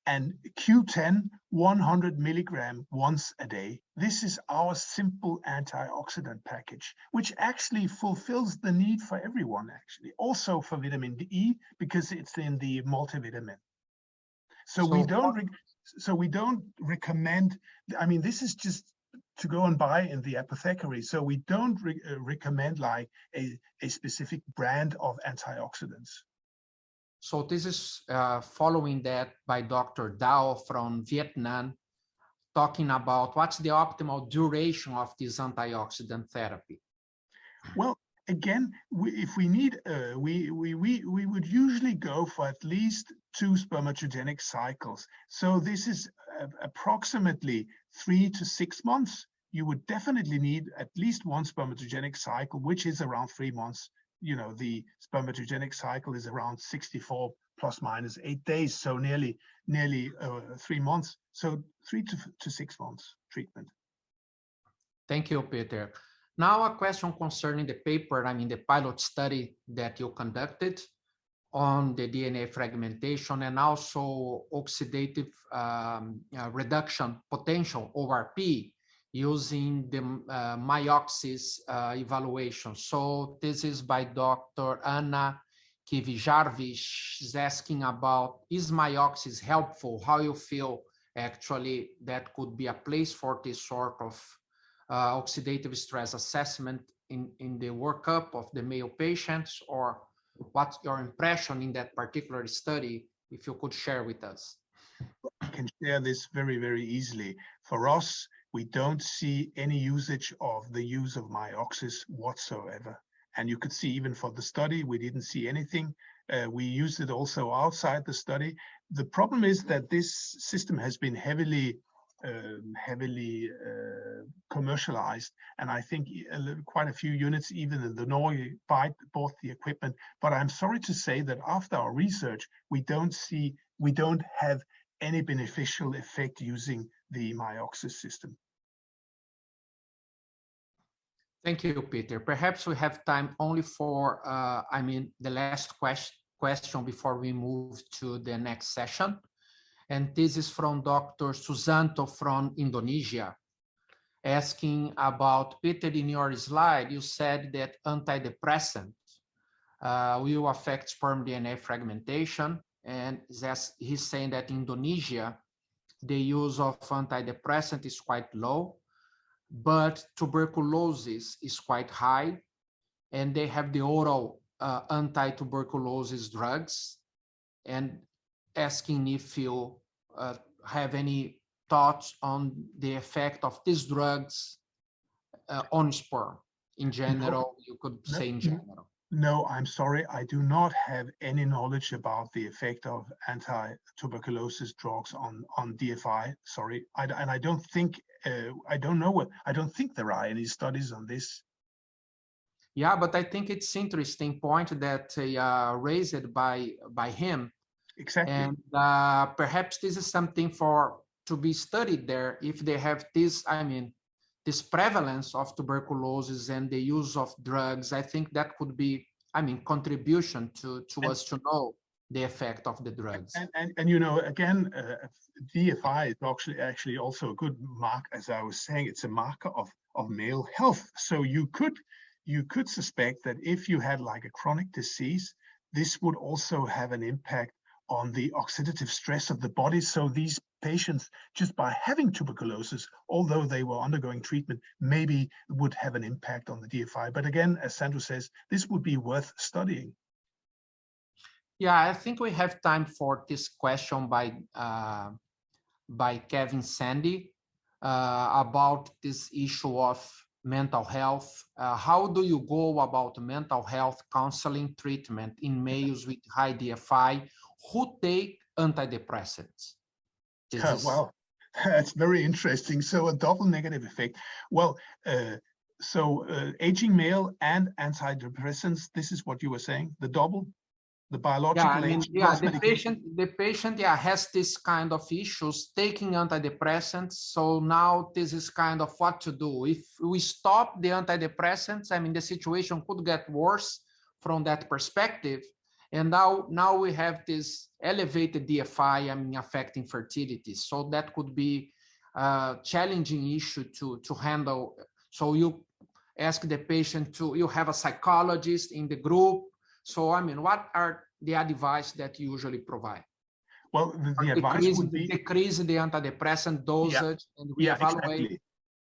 and Q10 100 milligram once a day. This is our simple antioxidant package, which actually fulfills the need for everyone, actually. Also for vitamin E, because it's in the multivitamin. So we don't recommend, I mean, this is just to go and buy in the apothecary. So we don't recommend like a specific brand of antioxidants. So this is following that by Dr. Dao from Vietnam, talking about what's the optimal duration of this antioxidant therapy. Well, again, if we need, we would usually go for at least 2 spermatogenic cycles. So this is approximately 3 to 6 months. You would definitely need at least 1 spermatogenic cycle, which is around 3 months. You know, the spermatogenic cycle is around 64 plus minus 8 days, so nearly 3 months. So 3 to 6 months treatment. Thank you, Peter. Now a question concerning the paper, I mean the pilot study that you conducted on the DNA fragmentation and also oxidative reduction potential, ORP, using the Myoxis evaluation. So this is by Dr. Anna Kivi Jarvis is asking about, is Myoxis helpful? How you feel actually that could be a place for this sort of oxidative stress assessment in the workup of the male patients, or what's your impression in that particular study, if you could share with us? I can share this very, very easily. For us, we don't see any usage of the use of Myoxis whatsoever. And you could see even for the study, we didn't see anything. We used it also outside the study. The problem is that this system has been heavily commercialized, and I think quite a few units, even in the Norway, bought the equipment. But I'm sorry to say that after our research, we don't have any beneficial effect using the Myoxis system. Thank you, Peter. Perhaps we have time only for, the last question before we move to the next session. And this is from Dr. Susanto from Indonesia, asking about, Peter, in your slide, you said that antidepressants will affect sperm DNA fragmentation. And he's saying that in Indonesia, the use of antidepressant is quite low, but tuberculosis is quite high, and they have the oral anti-tuberculosis drugs, and asking if you have any thoughts on the effect of these drugs on sperm in general. You could say in general. No, I'm sorry. I do not have any knowledge about the effect of anti-tuberculosis drugs on DFI. Sorry, and I don't think I don't think there are any studies on this. Yeah, but I think it's interesting point that raised by him. Exactly. And perhaps this is something to be studied there, if they have this, this prevalence of tuberculosis and the use of drugs. I think that could be, contribution to us to know the effect of the drugs. And you know, again, DFI is actually also a good mark, as I was saying, it's a marker of male health. So you could suspect that if you had like a chronic disease, this would also have an impact on the oxidative stress of the body. So these patients, just by having tuberculosis, although they were undergoing treatment, maybe would have an impact on the DFI. But again, as Sandro says, this would be worth studying. Yeah, I think we have time for this question by Kevin Sandy about this issue of mental health. How do you go about mental health counseling treatment in males with high DFI who take antidepressants? Well, that's very interesting. So a double negative effect. Well, aging male and antidepressants, this is what you were saying, the biological age. The patient has this kind of issues taking antidepressants. So now this is kind of what to do. If we stop the antidepressants, the situation could get worse from that perspective. And now we have this elevated DFI, affecting fertility. So that could be a challenging issue to handle. So you ask the patient you have a psychologist in the group. So, what are the advice that you usually provide? Well, the advice would be decrease the antidepressant dosage and reevaluate.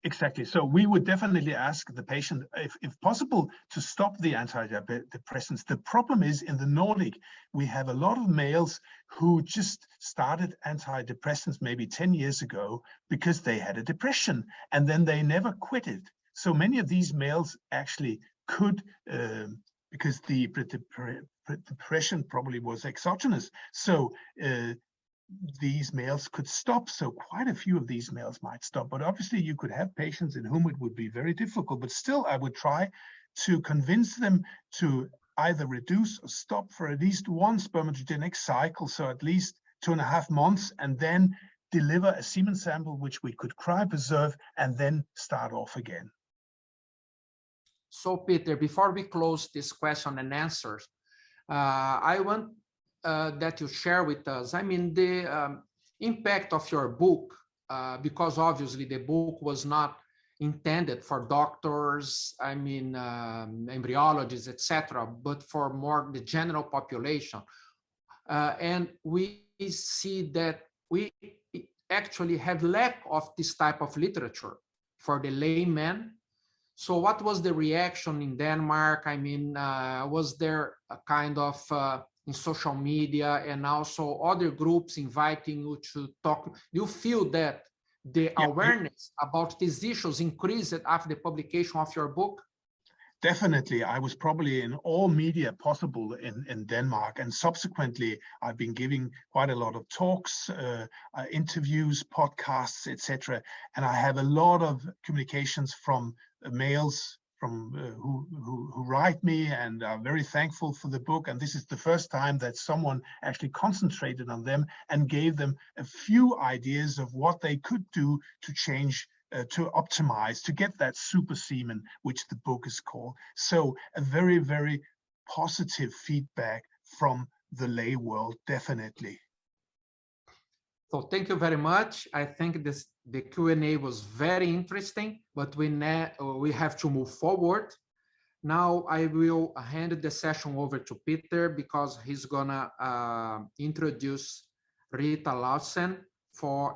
Exactly. So we would definitely ask the patient, if possible, to stop the antidepressants. The problem is in the Nordic, we have a lot of males who just started antidepressants maybe 10 years ago because they had a depression, and then they never quit it. So many of these males actually could, because the depression probably was exogenous. So these males could stop. So quite a few of these males might stop. But obviously you could have patients in whom it would be very difficult. But still, I would try to convince them to either reduce or stop for at least one spermatogenic cycle, so at least 2.5 months, and then deliver a semen sample, which we could cryopreserve, and then start off again. So, Peter, before we close this question and answers, I want that you share with us, the impact of your book, because obviously the book was not intended for doctors, I mean, embryologists, etc., but for more the general population. And we see that we actually have lack of this type of literature for the layman. So what was the reaction in Denmark? I mean, was there a kind of in social media and also other groups inviting you to talk? Do you feel that the awareness about these issues increased after the publication of your book? Definitely. I was probably in all media possible in Denmark, and subsequently I've been giving quite a lot of talks, interviews, podcasts, etc. And I have a lot of communications from males from who write me and are very thankful for the book. And this is the first time that someone actually concentrated on them and gave them a few ideas of what they could do to change, to optimize, to get that super semen, which the book is called. So a very, very positive feedback from the lay world, definitely. So thank you very much. I think the Q&A was very interesting, but we have to move forward. Now I will hand the session over to Peter because he's gonna introduce Rita Lausen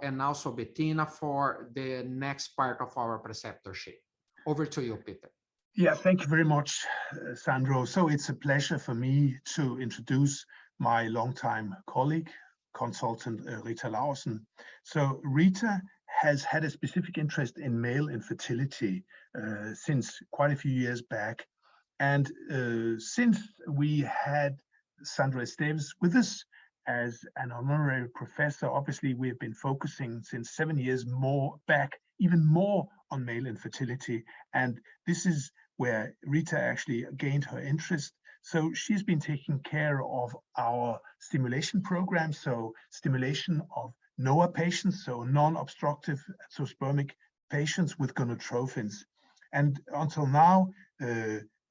and also Bettina for the next part of our preceptorship. Over to you, Peter. Yeah, thank you very much, Sandro. So it's a pleasure for me to introduce my longtime colleague, consultant Rita Lausen. So Rita has had a specific interest in male infertility since quite a few years back. And since we had Sandra Esteves with us as an honorary professor, obviously we've been focusing since 7 years more back, even more on male infertility. And this is where Rita actually gained her interest. So she's been taking care of our stimulation program, so stimulation of NOA patients, so non-obstructive exospermic patients with gonatrophins. And until now,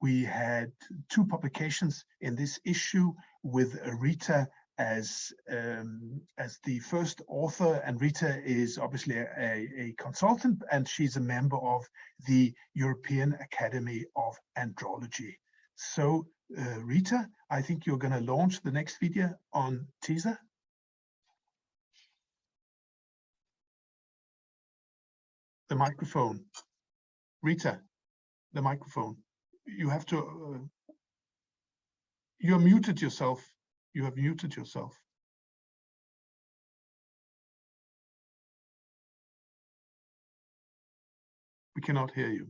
we had 2 publications in this issue with Rita as the first author, and Rita is obviously a consultant, and she's a member of the European Academy of Andrology. So Rita, I think you're going to launch the next video on teaser. The microphone. Rita, the microphone. You have to, you're muted yourself. You have muted yourself. We cannot hear you.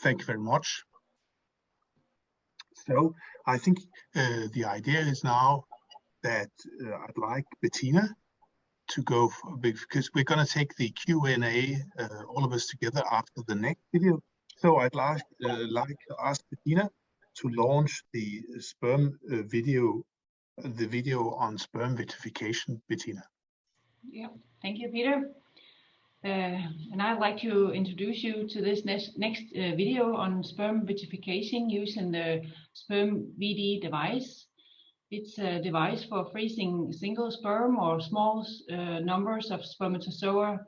Thank you very much. So I think the idea is now that I'd like Bettina to go because we're going to take the Q&A, all of us together after the next video. So I'd like to ask Bettina to launch the sperm video, the video on sperm vitrification. Bettina. Yeah, thank you, Peter. And I'd like to introduce you to this next video on sperm vitrification using the Sperm VD device. It's a device for freezing single sperm or small numbers of spermatozoa.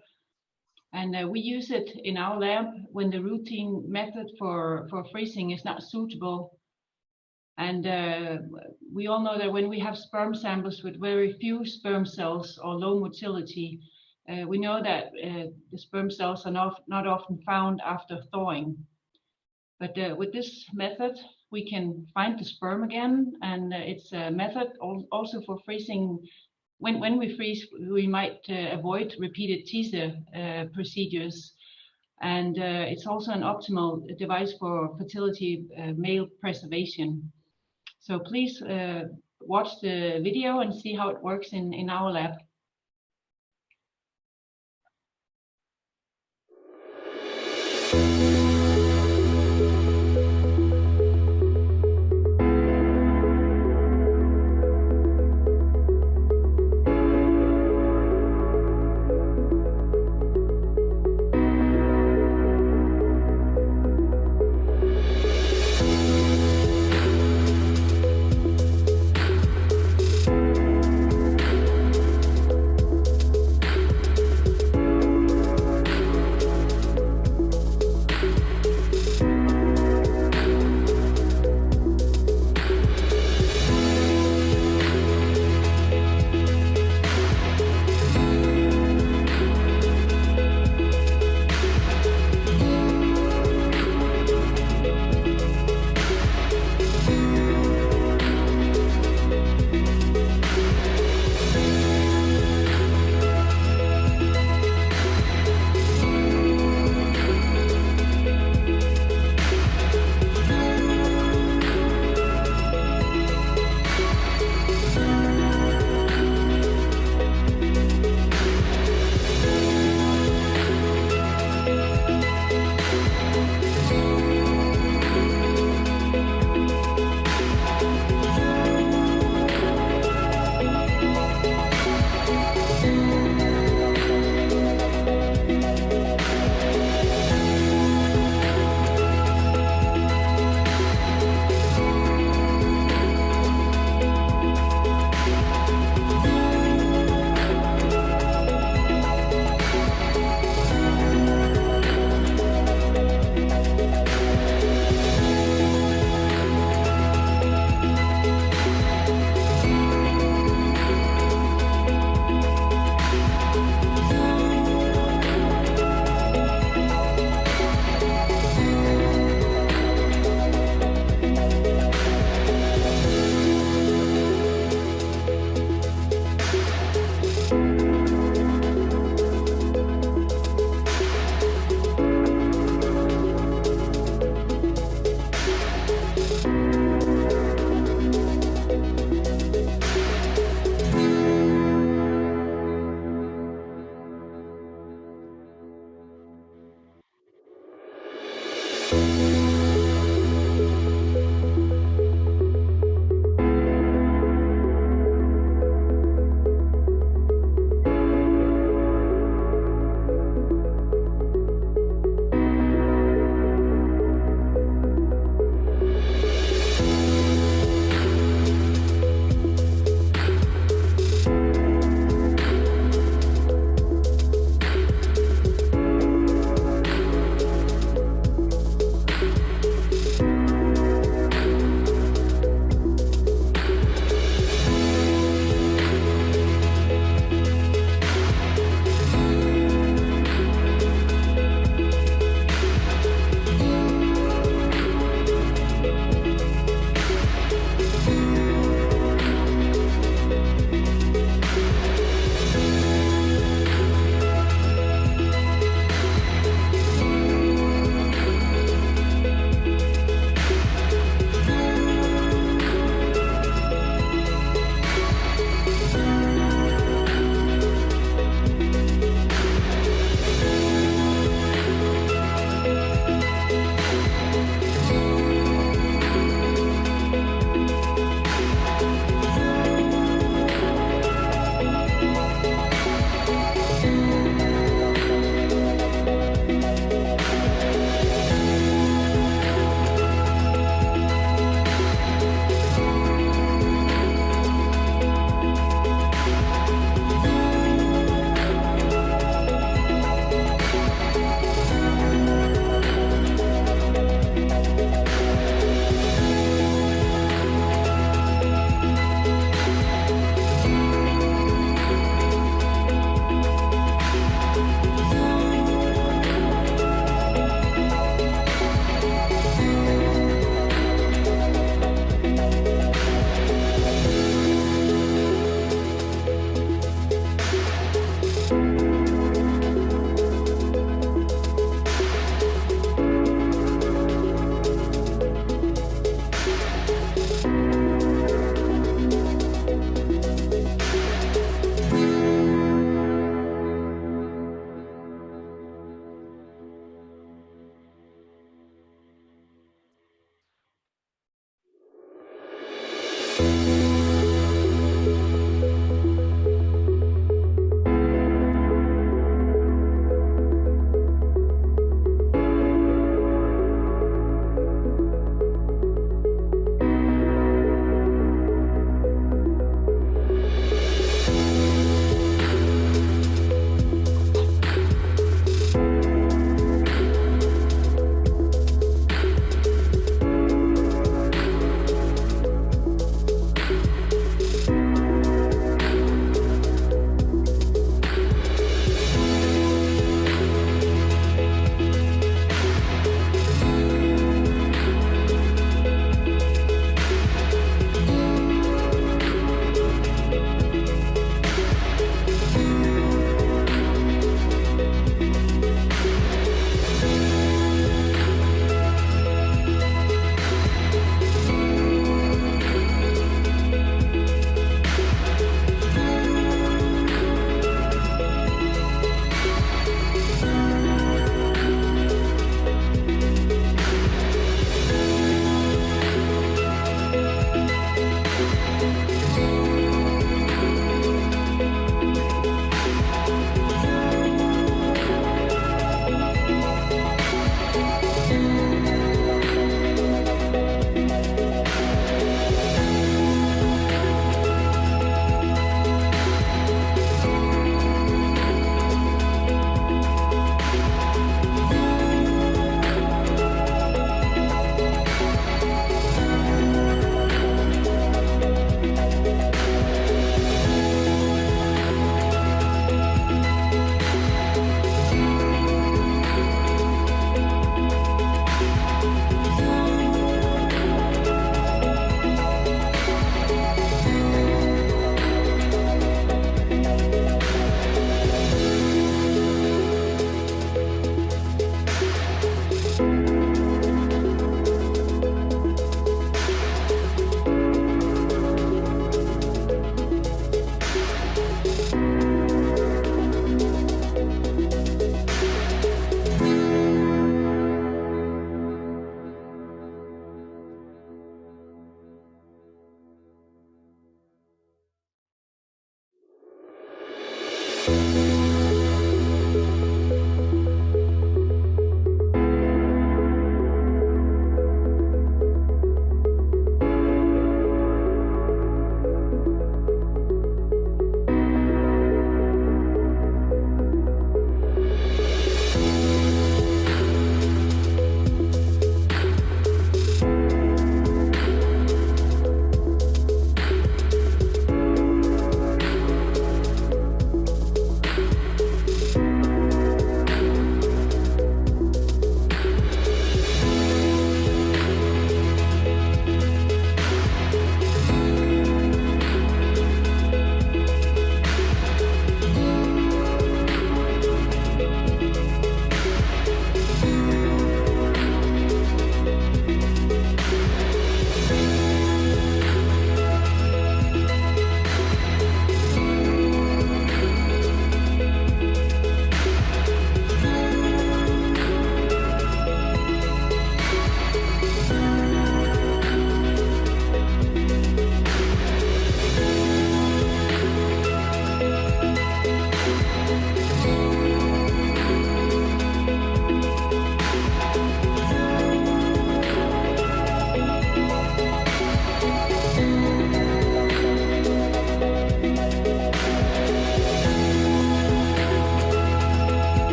And we use it in our lab when the routine method for freezing is not suitable. And we all know that when we have sperm samples with very few sperm cells or low motility, we know that the sperm cells are not often found after thawing. But with this method, we can find the sperm again, and it's a method also for freezing. When we freeze, we might avoid repeated teaser procedures. And it's also an optimal device for fertility male preservation. So please watch the video and see how it works in our lab.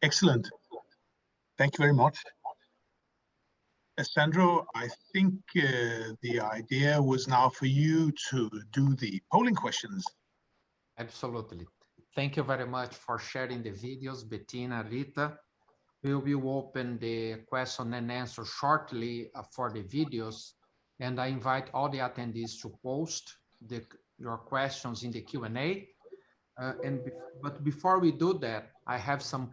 Excellent. Thank you very much. Sandro, I think the idea was now for you to do the polling questions. Absolutely. Thank you very much for sharing the videos, Bettina, Rita. We will open the question and answer shortly for the videos, and I invite all the attendees to post your questions in the Q&A. But before we do that, I have some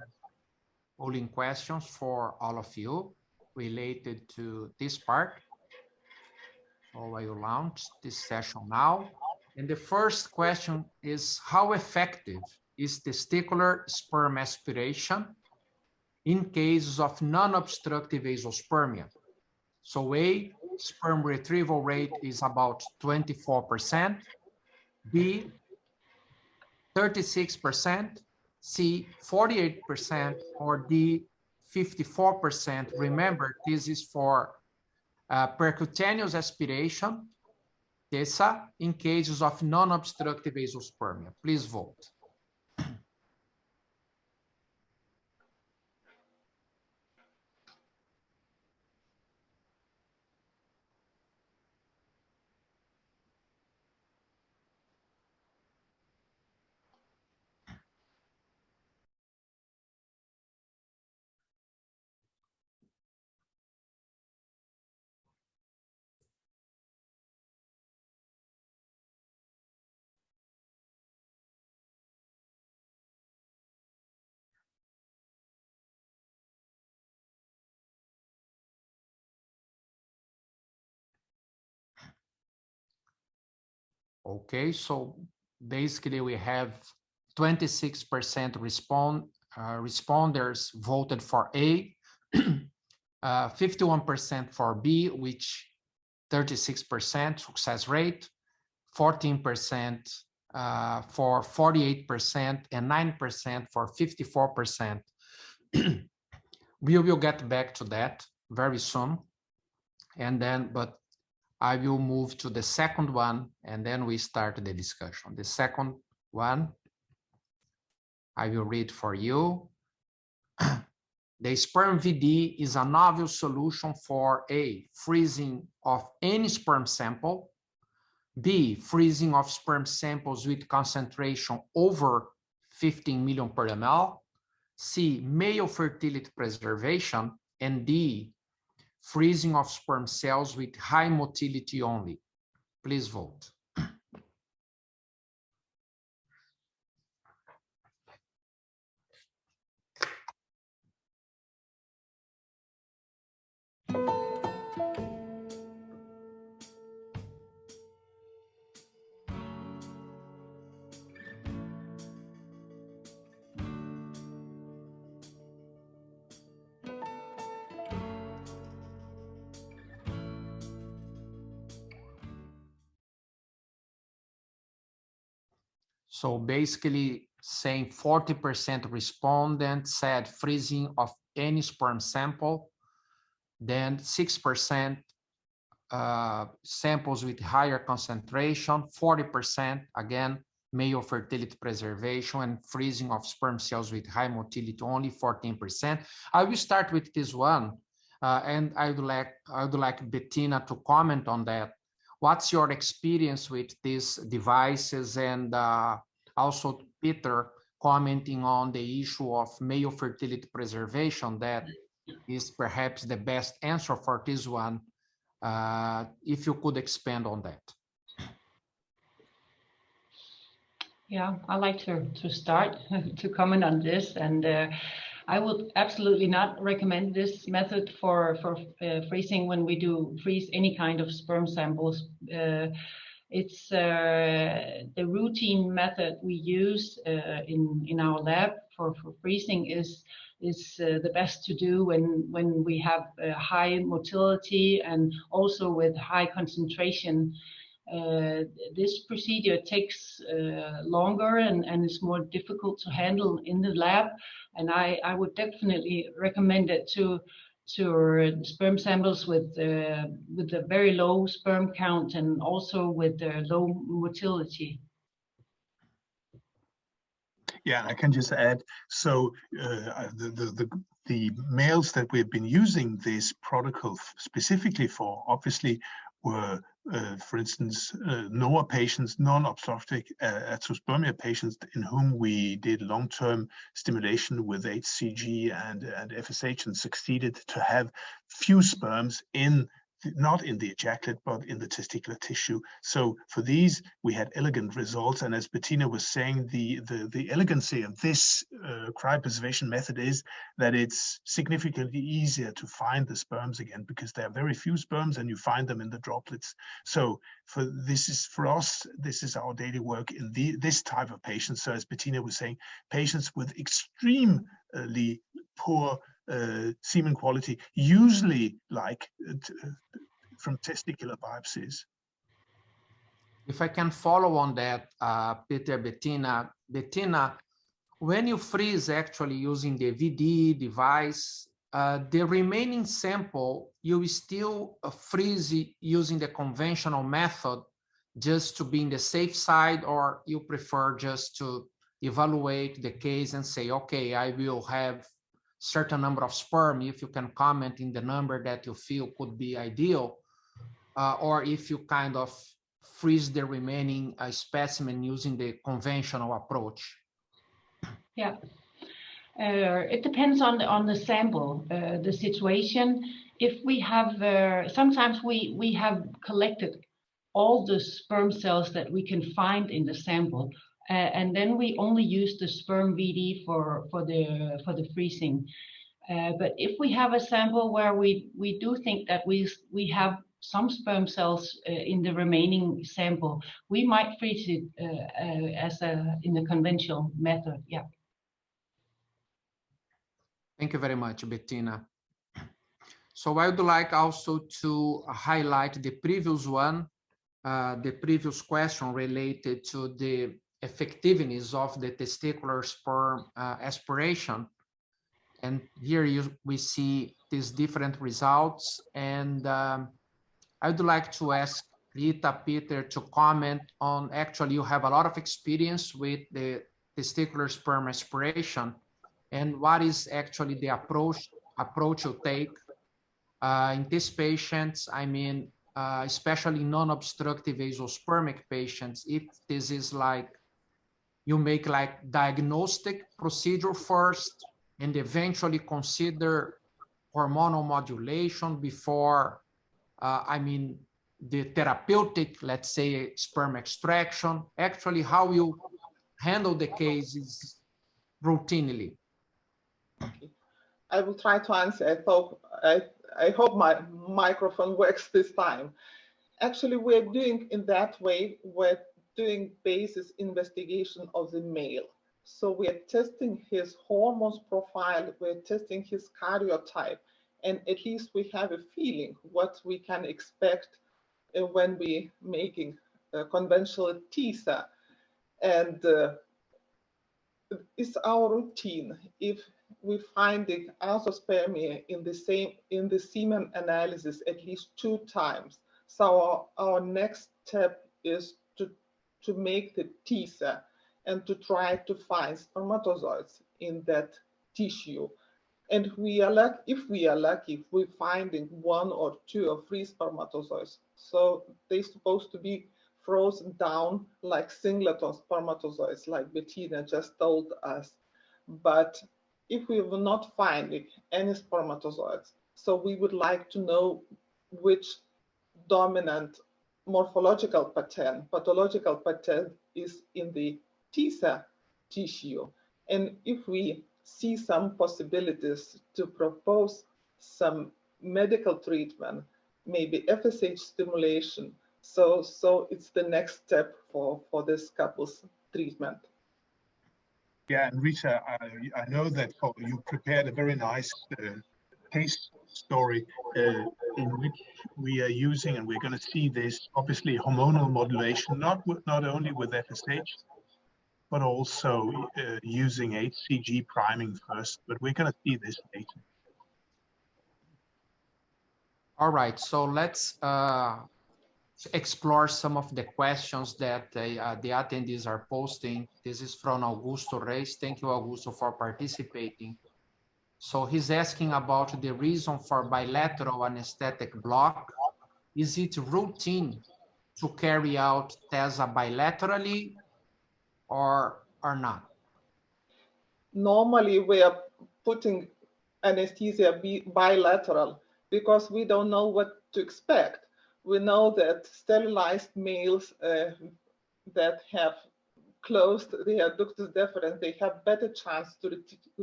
polling questions for all of you related to this part. So I will launch this session now. And the first question is, how effective is testicular sperm aspiration in cases of non-obstructive azoospermia? So A, sperm retrieval rate is about 24%, B, 36%, C, 48%, or D, 54%. Remember, this is for percutaneous aspiration, TESA, in cases of non-obstructive azoospermia. Please vote. Okay, so basically we have 26% responders voted for A, 51% for B, which 36% success rate, 14% for 48%, and 9% for 54%. We will get back to that very soon. And then, but I will move to the second one, and then we start the discussion. The second one, I will read for you. The sperm VD is a novel solution for A, freezing of any sperm sample, B, freezing of sperm samples with concentration over 15 million per ml, C, male fertility preservation, and D, freezing of sperm cells with high motility only. Please vote. So basically saying 40% respondents said freezing of any sperm sample, then 6% samples with higher concentration, 40% again, male fertility preservation, and freezing of sperm cells with high motility only 14%. I will start with this one, and I would like Bettina to comment on that. What's your experience with these devices, and also Peter commenting on the issue of male fertility preservation, that is perhaps the best answer for this one. If you could expand on that. Yeah, I'd like to start to comment on this, and I would absolutely not recommend this method for freezing when we do freeze any kind of sperm samples. It's the routine method we use in our lab for freezing is the best to do when we have high motility and also with high concentration. This procedure takes longer and is more difficult to handle in the lab, and I would definitely recommend it to sperm samples with a very low sperm count and also with low motility. Yeah, I can just add. So the males that we've been using this protocol specifically for, obviously, were, for instance, NOAA patients, non-obstructive azoospermia patients, in whom we did long-term stimulation with HCG and FSH and succeeded to have few sperms in, not in the ejaculate, but in the testicular tissue. So for these, we had elegant results. And as Bettina was saying, the elegancy of this cryopreservation method is that it's significantly easier to find the sperms again, because there are very few sperms and you find them in the droplets. So for us, this is our daily work in this type of patients. So as Bettina was saying, patients with extremely poor semen quality, usually like from testicular biopsies. If I can follow on that, Peter, Bettina, when you freeze actually using the VD device, the remaining sample, you still freeze using the conventional method just to be in the safe side, or you prefer just to evaluate the case and say, okay, I will have certain number of sperm, if you can comment in the number that you feel could be ideal, or if you kind of freeze the remaining specimen using the conventional approach? Yeah, it depends on the sample, the situation. If we have, sometimes we have collected all the sperm cells that we can find in the sample, and then we only use the sperm VD for the freezing. But if we have a sample where we do think that we have some sperm cells in the remaining sample, we might freeze it in the conventional method. Yeah. Thank you very much, Bettina. So I would like also to highlight the previous one, the previous question related to the effectiveness of the testicular sperm aspiration. And here we see these different results. And I would like to ask Rita, Peter to comment on, actually you have a lot of experience with the testicular sperm aspiration, and what is actually the approach you take in these patients. I mean, especially non-obstructive azoospermic patients, if this is like, you make like diagnostic procedure first and eventually consider hormonal modulation before, I mean, the therapeutic, let's say, sperm extraction. Actually, how you handle the cases routinely. Okay. I will try to answer. I hope my microphone works this time. Actually, we're doing in that way, we're doing basis investigation of the male. So we're testing his hormones profile, we're testing his karyotype, and at least we have a feeling what we can expect when we making a conventional TISA. And it's our routine. If we find the azoospermia in the semen analysis at least 2 times, so our next step is to make the TISA and to try to find spermatozoids in that tissue. And if we are lucky, we're finding 1 or 2 or 3 spermatozoids. So they're supposed to be frozen down like singleton spermatozoids, like Bettina just told us. But if we will not find any spermatozoids, so we would like to know which dominant morphological pathological pattern is in the TISA tissue. And if we see some possibilities to propose some medical treatment, maybe FSH stimulation, so it's the next step for this couple's treatment. Yeah, and Rita, I know that you prepared a very nice case story in which we are using, and we're going to see this, obviously hormonal modulation, not only with FSH, but also using HCG priming first, but we're going to see this later. All right, so let's explore some of the questions that the attendees are posting. This is from Augusto Reis. Thank you, Augusto, for participating. So he's asking about the reason for bilateral anesthetic block. Is it routine to carry out TESA bilaterally or not? Normally, we are putting anesthesia bilateral because we don't know what to expect. We know that sterilized males that have closed their ductus deferens, they have better chance to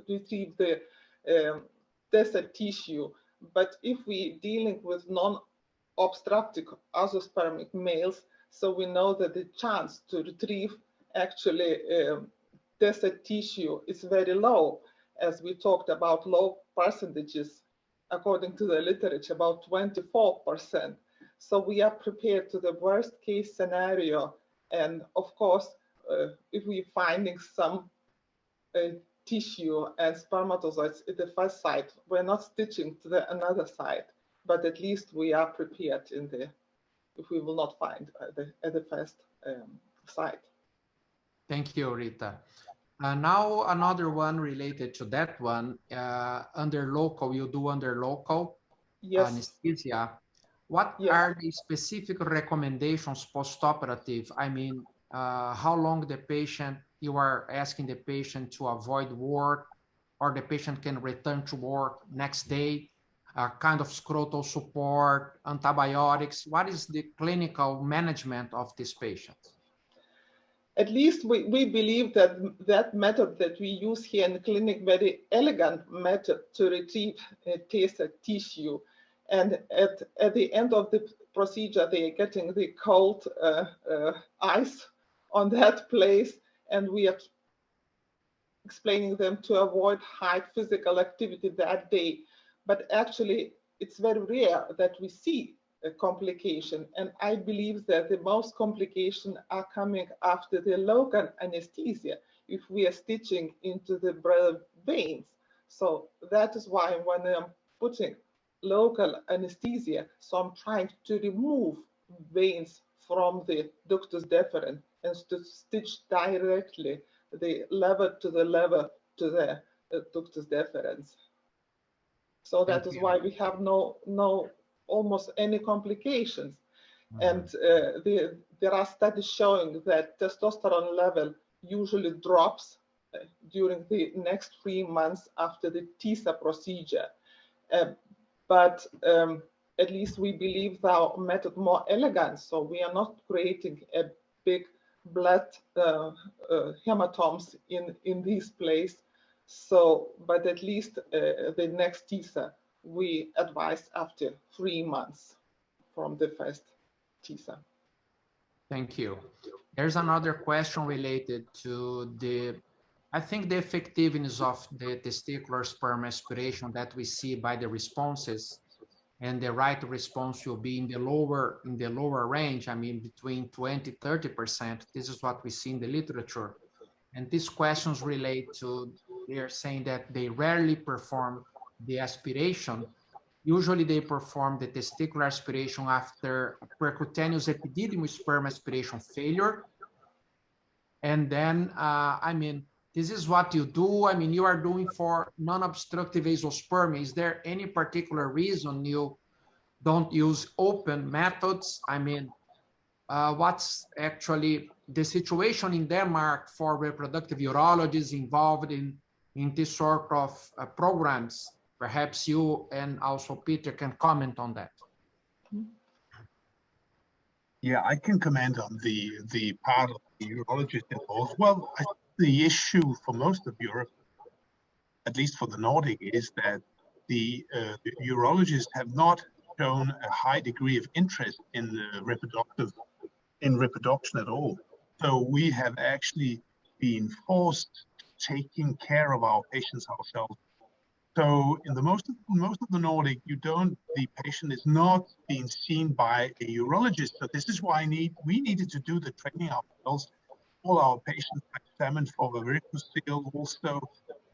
retrieve the DESA tissue. But if we're dealing with non-obstructive azoospermic males, so we know that the chance to retrieve actually DESA tissue is very low, as we talked about low percentages, according to the literature, about 24%. So we are prepared to the worst case scenario. And of course, if we're finding some tissue and spermatozoids at the first site, we're not stitching to another site, but at least we are prepared if we will not find at the first site. Thank you, Rita. Now another one related to that one, under local, you do under local anesthesia. What are the specific recommendations post-operative? I mean, how long the patient, you are asking the patient to avoid work, or the patient can return to work next day, kind of scrotal support, antibiotics. What is the clinical management of these patients? At least we believe that that method that we use here in the clinic, very elegant method to retrieve TESA tissue. And at the end of the procedure, they are getting the cold ice on that place, and we are explaining them to avoid high physical activity that day. But actually, it's very rare that we see a complication, and I believe that the most complications are coming after the local anesthesia, if we are stitching into the veins. So that is why when I'm putting local anesthesia, so I'm trying to remove veins from the ductus deferens and to stitch directly the lever to the ductus deferens. So that is why we have almost any complications. And there are studies showing that testosterone level usually drops during the next 3 months after the TESA procedure. But at least we believe our method more elegant, so we are not creating a big blood hematomes in this place. So, but at least the next TESA we advise after 3 months from the first TESA. Thank you. There's another question related to I think the effectiveness of the testicular sperm aspiration that we see by the responses, and the right response will be in the lower range. I mean, between 20–30%. This is what we see in the literature. And these questions relate to, they are saying that they rarely perform the aspiration. Usually they perform the testicular aspiration after percutaneous epididymal sperm aspiration failure. And then, I mean, this is what you do. I mean, you are doing for non-obstructive azoospermia. Is there any particular reason you don't use open methods? I mean, what's actually the situation in Denmark for reproductive urologists involved in this sort of programs? Perhaps you and also Peter can comment on that. Yeah, I can comment on the part of the urologist involved. Well, I think the issue for most of Europe, at least for the Nordic, is that the urologists have not shown a high degree of interest in the reproduction at all. So we have actually been forced to taking care of our patients ourselves. So in the most of the Nordic, the patient is not being seen by a urologist. So this is why we needed to do the training ourselves. All our patients are examined for varicocele also,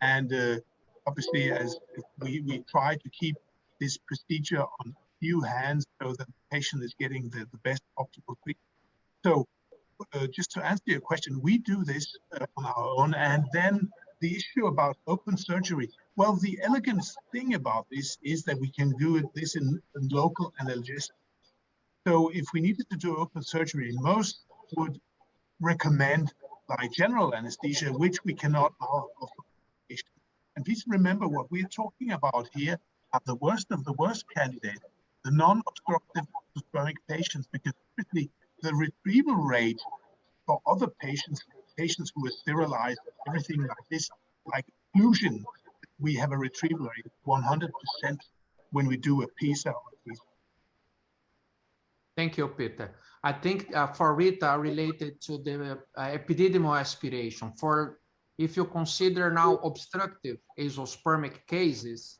and obviously as we try to keep this procedure few hands so that the patient is getting the best optimal treatment. So just to answer your question, we do this on our own. And then the issue about open surgery, well, the elegant thing about this is that we can do this in local analgesia. So if we needed to do open surgery, most would recommend like general anesthesia, which we cannot now offer. And please remember what we're talking about here are the worst of the worst candidates, the non-obstructive systemic patients, because typically the retrieval rate for other patients who are sterilized, everything like this, like occlusion, we have a retrieval rate of 100% when we do a PISA. Thank you, Peter. I think for Rita, related to the epididymal aspiration, if you consider now obstructive azoospermic cases,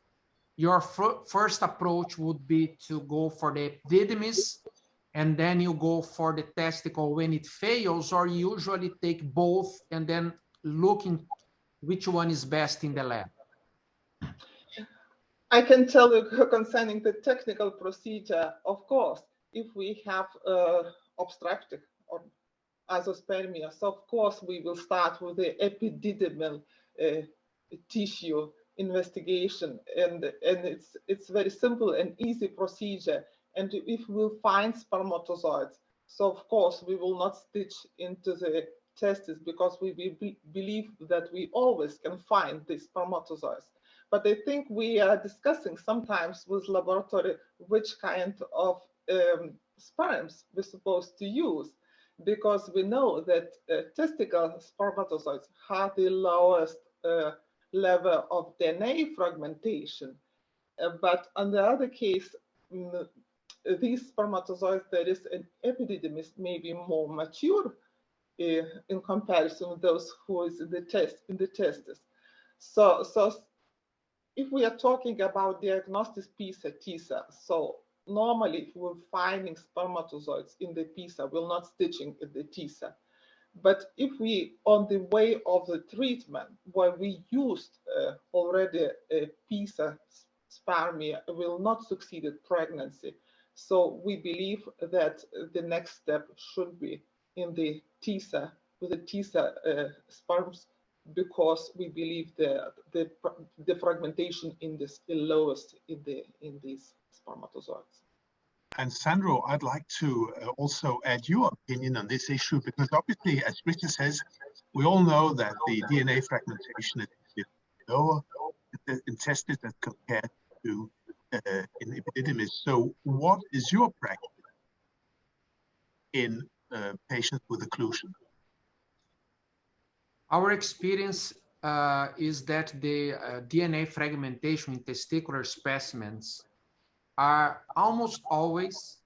your first approach would be to go for the epididymis, and then you go for the testicle when it fails, or you usually take both and then looking which one is best in the lab. I can tell you concerning the technical procedure, of course, if we have obstructive or azoospermia, so of course we will start with the epididymal tissue investigation, and it's very simple and easy procedure. And if we'll find spermatozoids, so of course we will not stitch into the testes, because we believe that we always can find the spermatozoids. But I think we are discussing sometimes with laboratory which kind of sperms we're supposed to use, because we know that testicle spermatozoids have the lowest level of DNA fragmentation. But on the other case, these spermatozoids, there is an epididymis maybe more mature in comparison with those who is in the testes. So if we are talking about diagnostic PISA, TISA, so normally if we're finding spermatozoids in the PISA, we're not stitching in the TISA. But if we, on the way of the treatment, where we used already a PISA spermia, will not succeed in pregnancy. So we believe that the next step should be in the TISA, with the TISA sperms, because we believe the fragmentation in this is lowest in these spermatozoids. And Sandro, I'd like to also add your opinion on this issue, because obviously, as Richard says, we all know that the DNA fragmentation is lower in testes as compared to in epididymis. So what is your practice in patients with occlusion? Our experience is that the DNA fragmentation in testicular specimens are almost always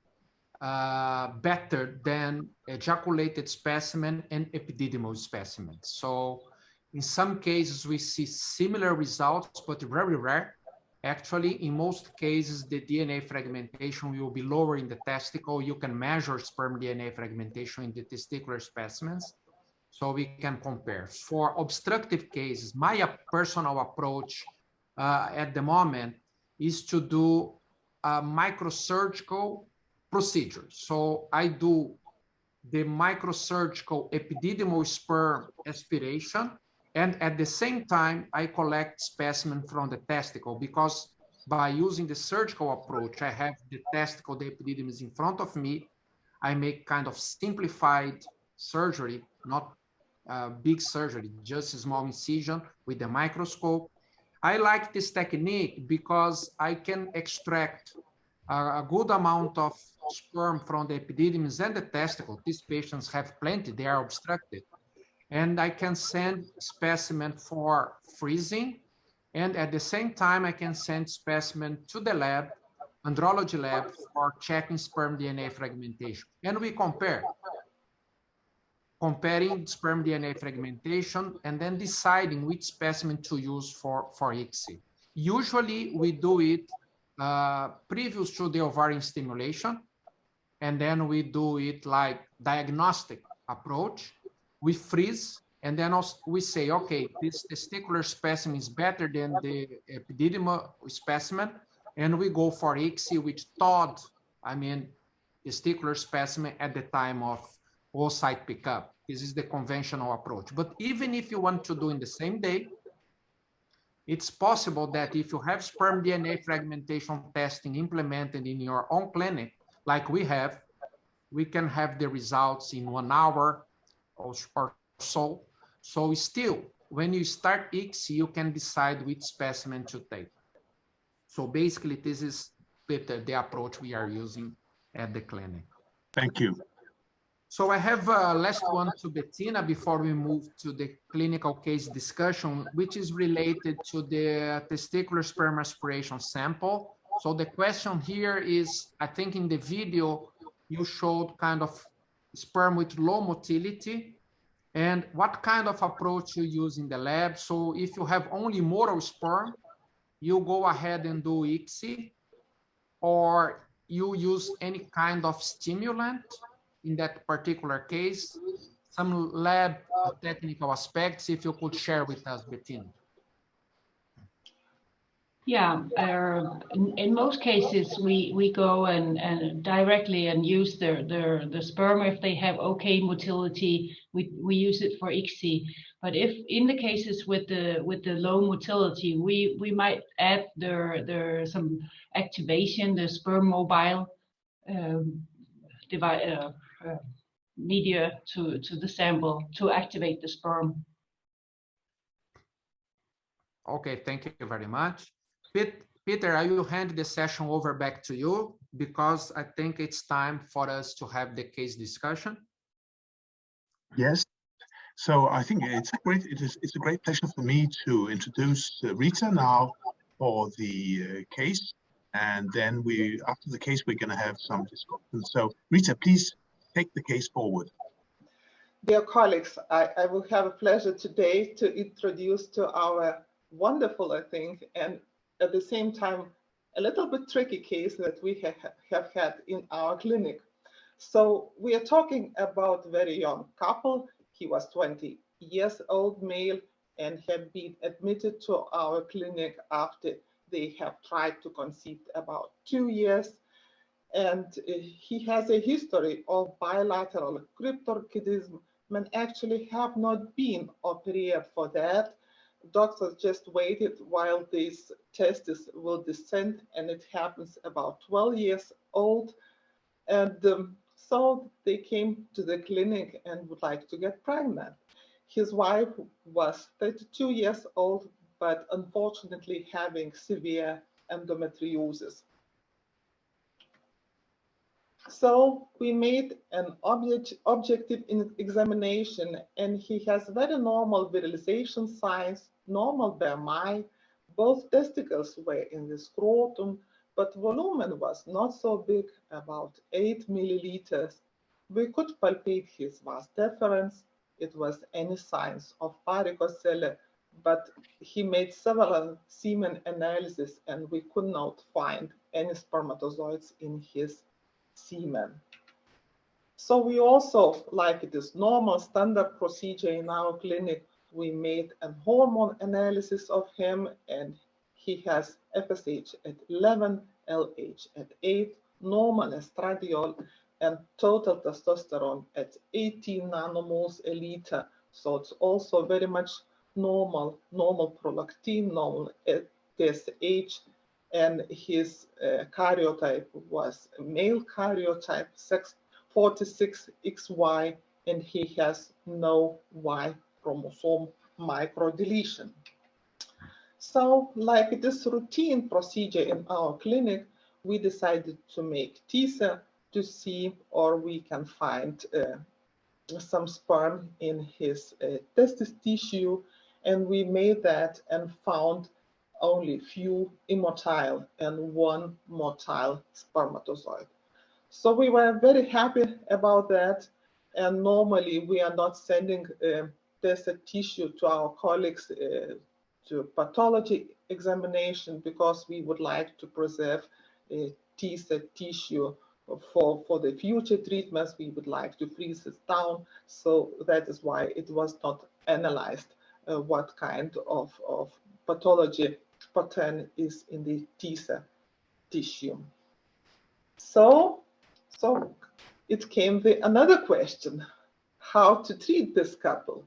better than ejaculated specimen and epididymal specimens. So in some cases, we see similar results, but very rare. Actually, in most cases, the DNA fragmentation will be lower in the testicle. You can measure sperm DNA fragmentation in the testicular specimens, so we can compare. For obstructive cases, my personal approach at the moment is to do a microsurgical procedure. So I do the microsurgical epididymal sperm aspiration, and at the same time, I collect specimen from the testicle, because by using the surgical approach, I have the testicle, the epididymis in front of me. I make kind of simplified surgery, not big surgery, just a small incision with the microscope. I like this technique because I can extract a good amount of sperm from the epididymis and the testicle. These patients have plenty, they are obstructed. And I can send specimen for freezing. And at the same time, I can send specimen to the lab, andrology lab, for checking sperm DNA fragmentation. And we comparing sperm DNA fragmentation and then deciding which specimen to use for ICSI. Usually we do it previous to the ovarian stimulation, and then we do it like diagnostic approach. We freeze, and then also we say, okay, this testicular specimen is better than the epididymal specimen. and we go for ICSI, which thawed, testicular specimen at the time of oocyte pickup. This is the conventional approach. But even if you want to do in the same day, it's possible that if you have sperm DNA fragmentation testing implemented in your own clinic, like we have, we can have the results in 1 hour or so. So still, when you start ICSI, you can decide which specimen to take. So basically, this is the approach we are using at the clinic. Thank you. So I have a last one to Bettina before we move to the clinical case discussion, which is related to the testicular sperm aspiration sample. So the question here is, I think in the video, you showed kind of sperm with low motility and what kind of approach you use in the lab. So if you have only motile sperm, you go ahead and do ICSI, or you use any kind of stimulant in that particular case, some lab technical aspects, if you could share with us, Bettina. Yeah, in most cases, we go and directly and use the sperm if they have okay motility. We use it for ICSI. But if in the cases with the low motility, we might add some activation, the sperm mobile media to the sample to activate the sperm. Okay, thank you very much. Peter, I will hand the session over back to you because I think it's time for us to have the case discussion. Yes. So I think it's a great pleasure for me to introduce Rita now for the case, and then after the case we're going to have some discussion. So Rita, please take the case forward. Dear colleagues, I will have a pleasure today to introduce to our wonderful, I think, and at the same time, a little bit tricky case that we have had in our clinic. So we are talking about a very young couple. He was 20 years old male and had been admitted to our clinic after they have tried to conceive about 2 years. And he has a history of bilateral cryptorchidism and actually have not been operated for that. Doctors just waited while these testes will descend, and it happens about 12 years old. And so they came to the clinic and would like to get pregnant. His wife was 32 years old, but unfortunately having severe endometriosis. So we made an objective examination, and he has very normal virilization signs, normal BMI. Both testicles were in the scrotum, but volume was not so big, about 8 milliliters. We could palpate his vas deferens. It was any signs of varicocele, but he made several semen analyses, and we could not find any spermatozoids in his semen. So we also, like it is normal standard procedure in our clinic, we made a hormone analysis of him, and he has FSH at 11, LH at 8, normal estradiol, and total testosterone at 18 nanomoles a liter. So it's also very much normal prolactin, normal TSH, and his karyotype was male karyotype 46XY, and he has no Y chromosome microdeletion. So, like this routine procedure in our clinic, we decided to make TISA to see or we can find some sperm in his testis tissue, and we made that and found only few immotile and one motile spermatozoid. So we were very happy about that, and normally we are not sending tested tissue to our colleagues to pathology examination because we would like to preserve TSA tissue for the future treatments. We would like to freeze it down, so that is why it was not analyzed what kind of pathology pattern is in the TSA tissue. So it came another question, how to treat this couple,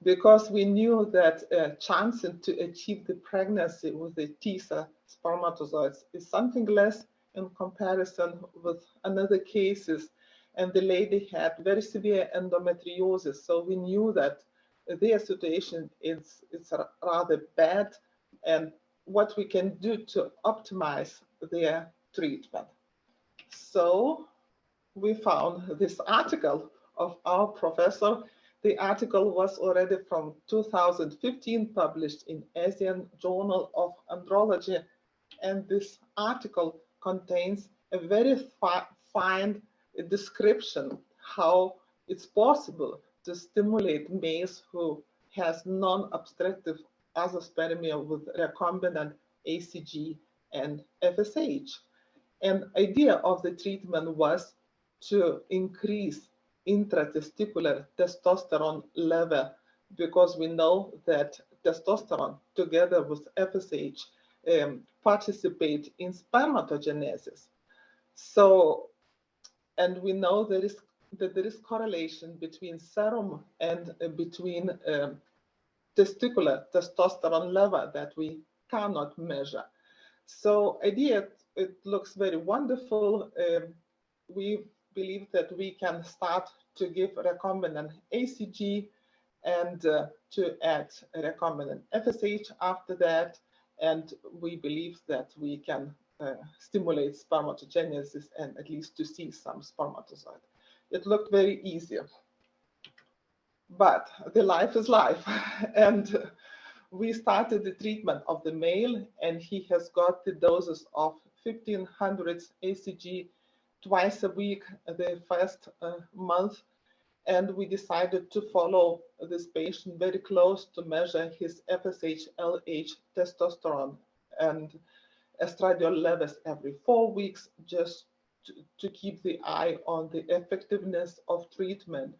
because we knew that chancing to achieve the pregnancy with the TISA spermatozoids is something less in comparison with another cases, and the lady had very severe endometriosis, so we knew that their situation is rather bad, and what we can do to optimize their treatment. So we found this article of our professor. The article was already from 2015, published in Asian Journal of Andrology, and this article contains a very fine description how it's possible to stimulate males who has non-obstructive azoospermia with recombinant ACG and FSH. And idea of the treatment was to increase intratesticular testosterone level, because we know that testosterone together with FSH participate in spermatogenesis. So, and we know that there is correlation between serum and between testicular testosterone level that we cannot measure. So idea, it looks very wonderful. We believe that we can start to give recombinant ACG and to add recombinant FSH after that. And we believe that we can stimulate spermatogenesis and at least to see some spermatozoid. It looked very easy, but the life is life. And we started the treatment of the male, and he has got the doses of 1500 ACG twice a week the first month, and we decided to follow this patient very close to measure his FSH, LH, testosterone, and estradiol levels every 4 weeks, just to keep the eye on the effectiveness of treatment.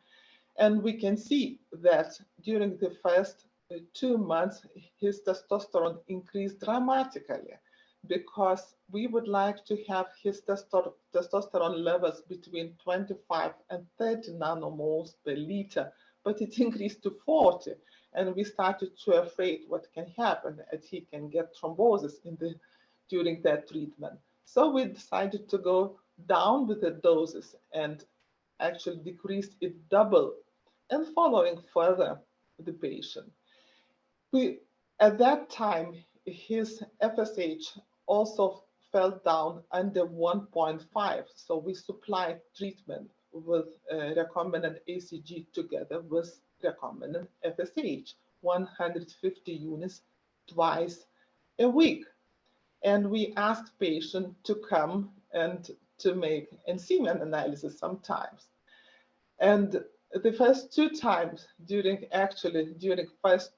And we can see that during the first 2 months, his testosterone increased dramatically, because we would like to have his testosterone levels between 25 and 30 nanomoles per liter, but it increased to 40. And we started to afraid what can happen, that he can get thrombosis during that treatment. So we decided to go down with the doses and actually decreased it double, and following further the patient. At that time, his FSH also fell down under 1.5. So we supplied treatment with recombinant ACG together with recombinant FSH, 150 units twice a week. And we asked patients to come and to make a semen analysis sometimes. And the first 2 times during first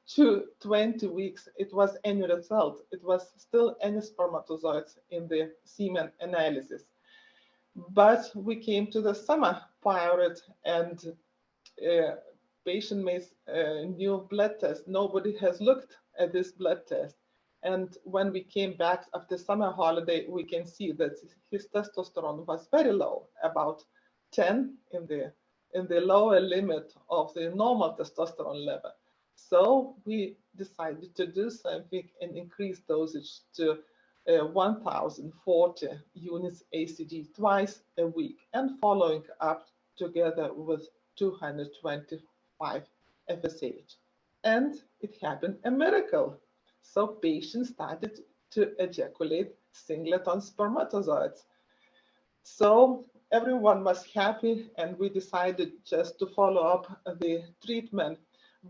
20 weeks, it was any result. It was still any spermatozoids in the semen analysis. But we came to the summer period, and patient made a new blood test. Nobody has looked at this blood test. And when we came back after summer holiday, we can see that his testosterone was very low, about 10 in the lower limit of the normal testosterone level. So we decided to do something and increase dosage to 1040 units ACG twice a week, and following up together with 225 FSH. And it happened a miracle. So patients started to ejaculate singleton spermatozoids. So everyone was happy, and we decided just to follow up the treatment.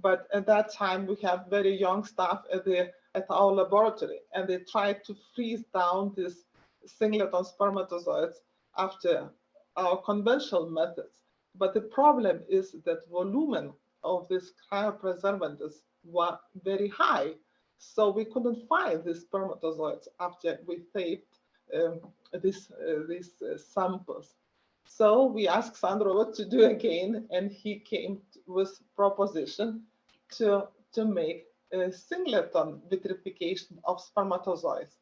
But at that time, we have very young staff at our laboratory, and they tried to freeze down these singleton spermatozoids after our conventional methods. But the problem is that volume of these cryopreservatives were very high. So we couldn't find the spermatozoids after we taped these samples. So we asked Sandro what to do again, and he came with proposition to make a singleton vitrification of spermatozoids.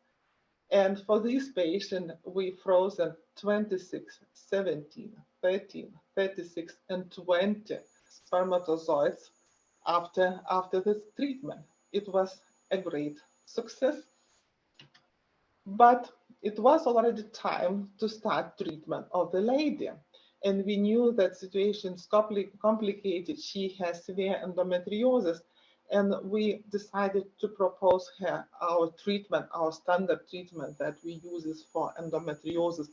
And for this patient, we frozen 26, 17, 13, 36, and 20 spermatozoids after this treatment. It was a great success. But it was already time to start treatment of the lady. And we knew that situation is complicated. She has severe endometriosis. And we decided to propose her our treatment, our standard treatment that we use for endometriosis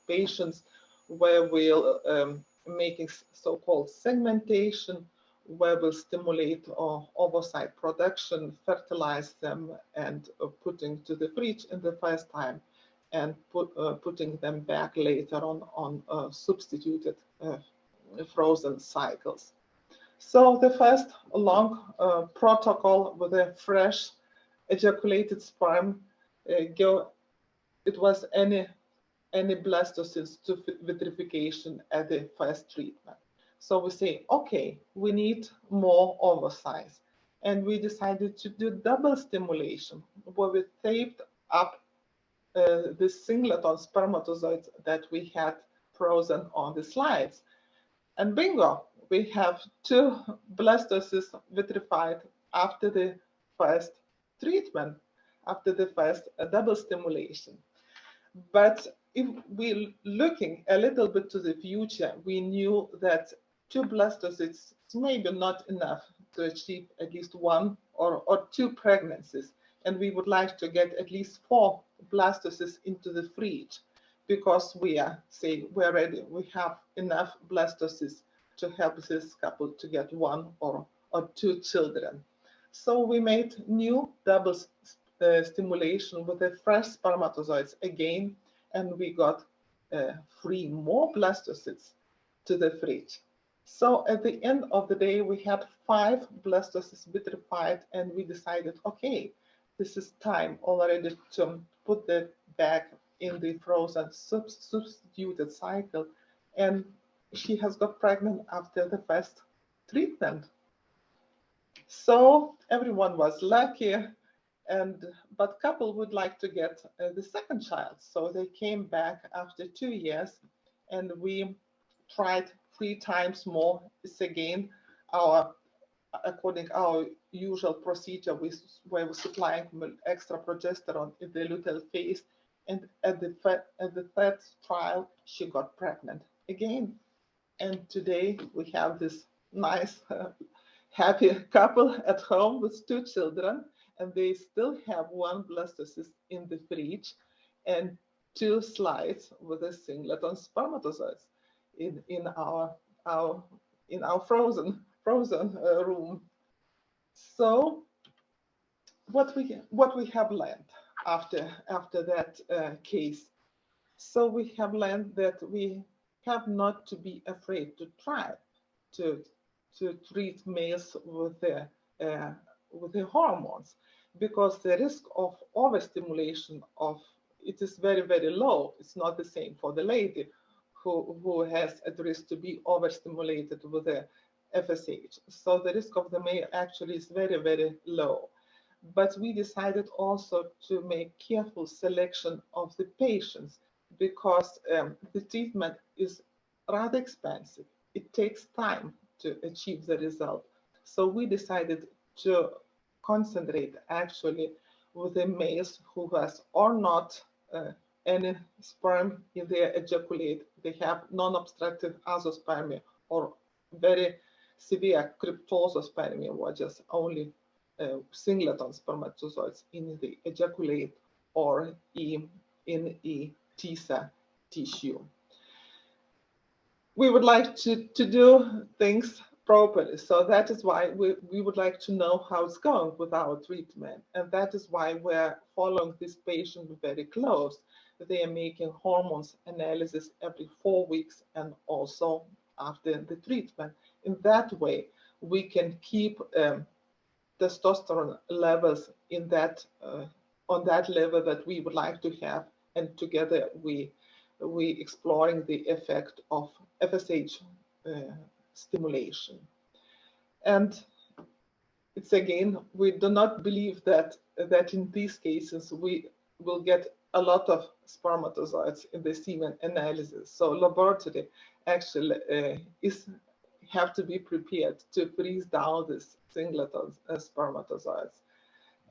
patients, where we'll making so-called segmentation, where we'll stimulate ovocyte production, fertilize them, and putting to the fridge in the first time, and putting them back later on substituted frozen cycles. So the first long protocol with a fresh ejaculated sperm, it was any blastocyst to vitrification at the first treatment. So we say, okay, we need more ovocytes. And we decided to do double stimulation, where we taped up the singleton spermatozoids that we had frozen on the slides. And bingo, we have 2 blastocysts vitrified after the first treatment, after the first double stimulation. But if we're looking a little bit to the future, we knew that 2 blastocysts is maybe not enough to achieve at least 1 or 2 pregnancies. And we would like to get at least 4 blastocysts into the fridge, because we're ready, we have enough blastocysts to help this couple to get 1 or 2 children. So we made new double stimulation with the fresh spermatozoids again, and we got 3 more blastocysts to the fridge. So at the end of the day, we had 5 blastocysts vitrified, and we decided, okay, this is time already to put the back in the frozen substituted cycle. And she has got pregnant after the first treatment. So everyone was lucky, but couple would like to get the second child. So they came back after 2 years, and we tried 3 times more. It's again according our usual procedure, where we're supplying extra progesterone in the luteal phase. And at the third trial, she got pregnant again. And today we have this nice, happy couple at home with 2 children, and they still have 1 blastocyst in the fridge and 2 slides with a singleton spermatozoids in our frozen room. So what we have learned after that case? So we have learned that we have not to be afraid to try to treat males with the hormones, because the risk of overstimulation it is very, very low. It's not the same for the lady who has at risk to be overstimulated with the FSH. So the risk of the male actually is very, very low. But we decided also to make careful selection of the patients, because the treatment is rather expensive. It takes time to achieve the result. So we decided to concentrate actually with the males who has or not any sperm in their ejaculate. They have non-obstructive azoospermia or very severe cryptospermia, or just only singleton spermatozoids in the ejaculate or in a TISA tissue. We would like to do things properly, so that is why we would like to know how it's going with our treatment, and that is why we're following this patient very close. They are making hormones analysis every 4 weeks and also after the treatment. In that way, we can keep testosterone levels in that on that level that we would like to have, and together we exploring the effect of FSH stimulation. And it's again, we do not believe that in these cases we will get a lot of spermatozoids in the semen analysis. So laboratory actually have to be prepared to freeze down these singleton spermatozoids.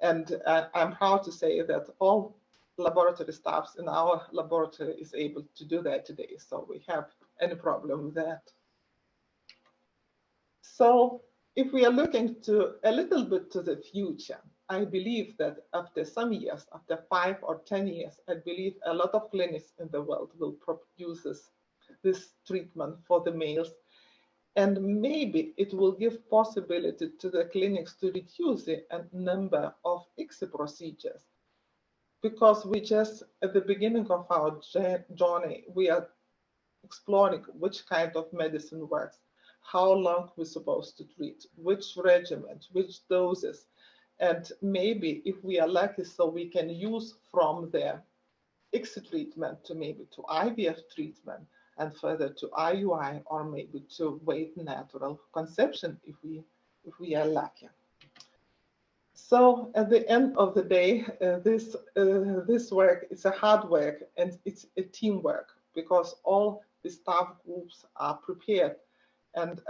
And I'm proud to say that all laboratory staffs in our laboratory is able to do that today. So we have any problem with that. So if we are looking to a little bit to the future, I believe that after some years, after 5 or 10 years, I believe a lot of clinics in the world will produce this treatment for the males. And maybe it will give possibility to the clinics to reduce the number of ICSI procedures. Because we just, at the beginning of our journey, we are exploring which kind of medicine works, how long we're supposed to treat, which regimen, which doses. And maybe if we are lucky, so we can use from the ICSI treatment to maybe to IVF treatment and further to IUI or maybe to wait natural conception if we are lucky. So at the end of the day, this work is a hard work and it's a teamwork because all the staff groups are prepared and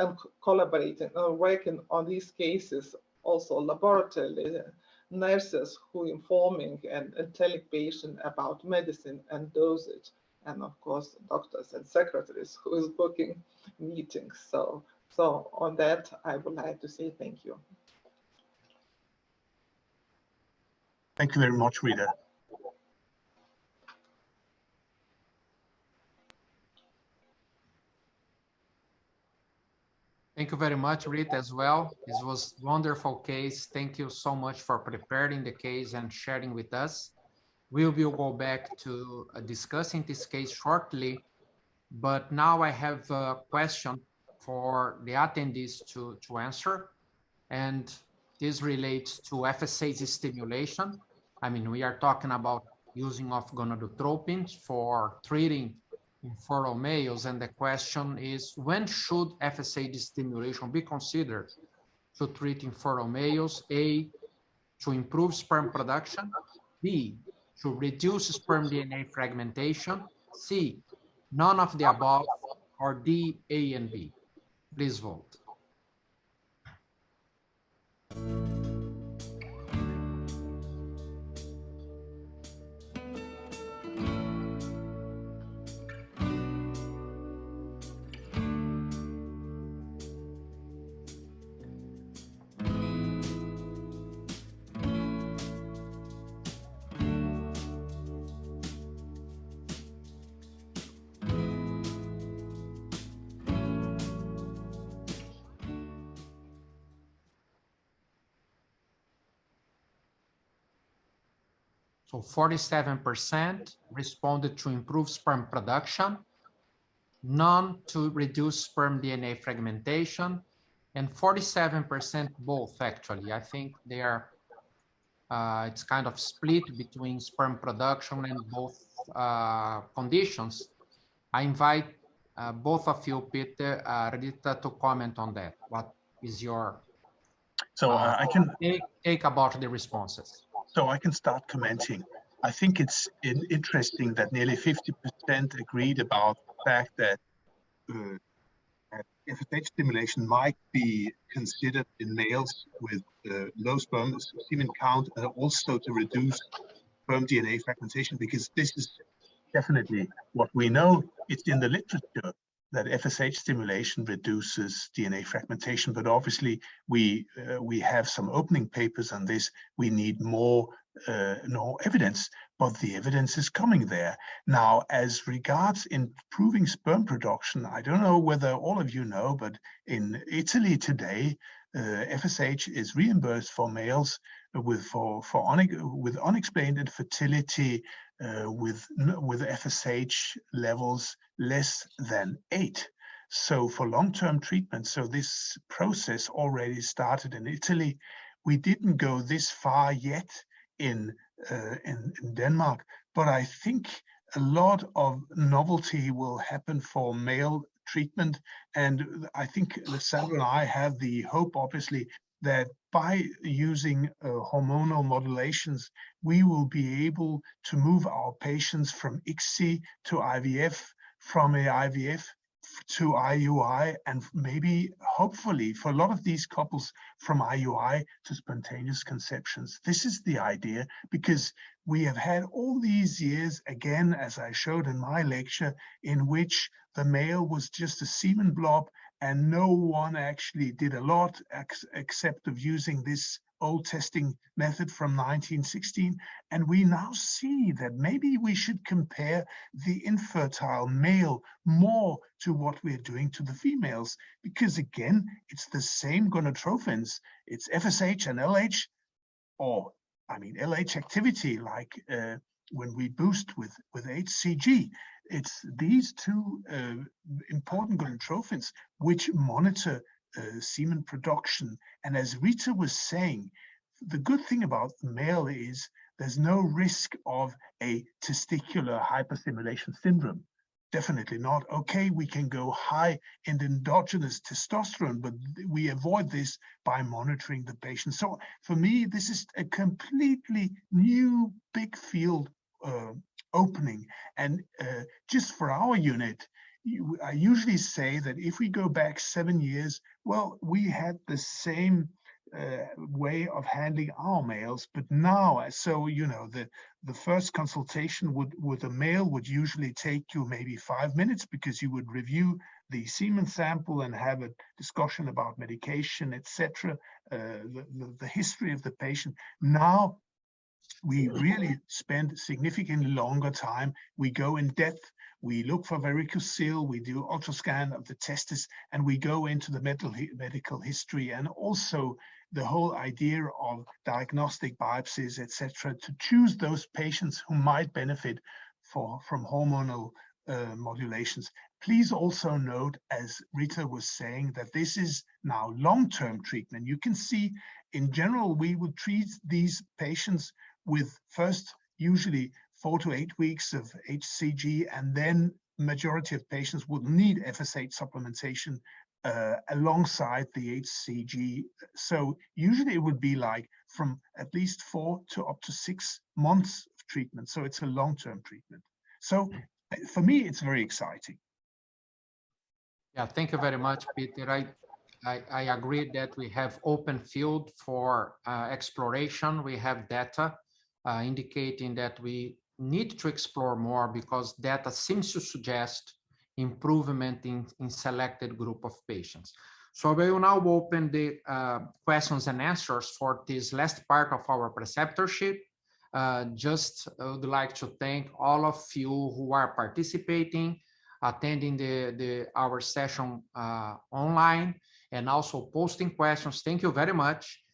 collaborating and working on these cases. Also laboratory nurses who are informing and telling patients about medicine and dosage, and of course doctors and secretaries who is booking meetings. So on that, I would like to say thank you. Thank you very much, Rita. Thank you very much, Rita, as well. This was a wonderful case. Thank you so much for preparing the case and sharing with us. We will go back to discussing this case shortly, but now I have a question for the attendees to answer, and this relates to FSH stimulation. I mean, we are talking about using of gonadotropins for treating infertile males, and the question is, when should FSH stimulation be considered to treat infertile males? A, to improve sperm production. B, to reduce sperm DNA fragmentation. C, none of the above. Or D, A and B. Please vote. So 47% responded to improve sperm production, none to reduce sperm DNA fragmentation, and 47% both, actually. I think they are, it's kind of split between sperm production and both conditions. I invite both of you, Peter, Rita, to comment on that. What is your I can take about the responses? So I can start commenting. I think it's interesting that nearly 50% agreed about the fact that FSH stimulation might be considered in males with low sperm semen count, and also to reduce sperm DNA fragmentation, because this is definitely what we know. It's in the literature that FSH stimulation reduces DNA fragmentation, but obviously we have some opening papers on this. We need more evidence, but the evidence is coming there. Now, as regards improving sperm production, I don't know whether all of you know, but in Italy today, FSH is reimbursed for males with unexplained infertility with FSH levels less than 8. So for long-term treatment, so this process already started in Italy. We didn't go this far yet in Denmark, but I think a lot of novelty will happen for male treatment, and I think Sandra and I have the hope, obviously, that by using hormonal modulations, we will be able to move our patients from ICSI to IVF, from a IVF to IUI, and maybe, hopefully, for a lot of these couples, from IUI to spontaneous conceptions. This is the idea, because we have had all these years, again, as I showed in my lecture, in which the male was just a semen blob, and no one actually did a lot except of using this old testing method from 1916. And we now see that maybe we should compare the infertile male more to what we're doing to the females, because again, it's the same gonadotrophins. It's FSH and LH, or I mean LH activity, like when we boost with HCG. It's these two important gonadotrophins which monitor semen production. And as Rita was saying, the good thing about the male is there's no risk of a testicular hyperstimulation syndrome. Definitely not. Okay, we can go high in endogenous testosterone, but we avoid this by monitoring the patient. So for me, this is a completely new big field opening. And just for our unit, I usually say that if we go back 7 years, well, we had the same way of handling our males, but now, so you know, the first consultation with a male would usually take you maybe 5 minutes, because you would review the semen sample and have a discussion about medication, etc., the history of the patient. Now we really spend significantly longer time. We go in depth. We look for varicocele, we do ultrascan of the testis, and we go into the medical history, and also the whole idea of diagnostic biopsies, etc., to choose those patients who might benefit from hormonal modulations. Please also note, as Rita was saying, that this is now long-term treatment. You can see, in general, we would treat these patients with first usually 4 to 8 weeks of HCG, and then majority of patients would need FSH supplementation alongside the HCG. So usually it would be like from at least 4 to up to 6 months of treatment. So it's a long-term treatment. So for me, it's very exciting. Yeah, thank you very much, Peter. I agree that we have open field for exploration. We have data indicating that we need to explore more, because data seems to suggest improvement in selected group of patients. So we will now open the questions and answers for this last part of our preceptorship. I would like to thank all of you who are participating, attending our session online, and also posting questions. Thank you very much.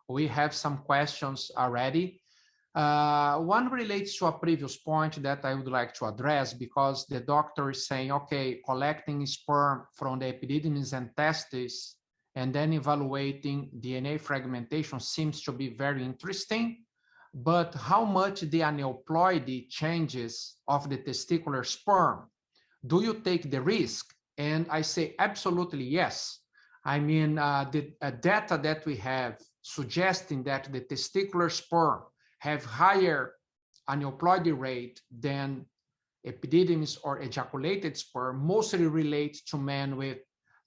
We have some questions already. One relates to a previous point that I would like to address, because the doctor is saying, okay, collecting sperm from the epididymis and testes and then evaluating DNA fragmentation seems to be very interesting, but how much the aneuploidy changes of the testicular sperm? Do you take the risk? And I say absolutely yes. I mean, the data that we have suggesting that the testicular sperm have higher aneuploidy rate than epididymis or ejaculated sperm mostly relate to men with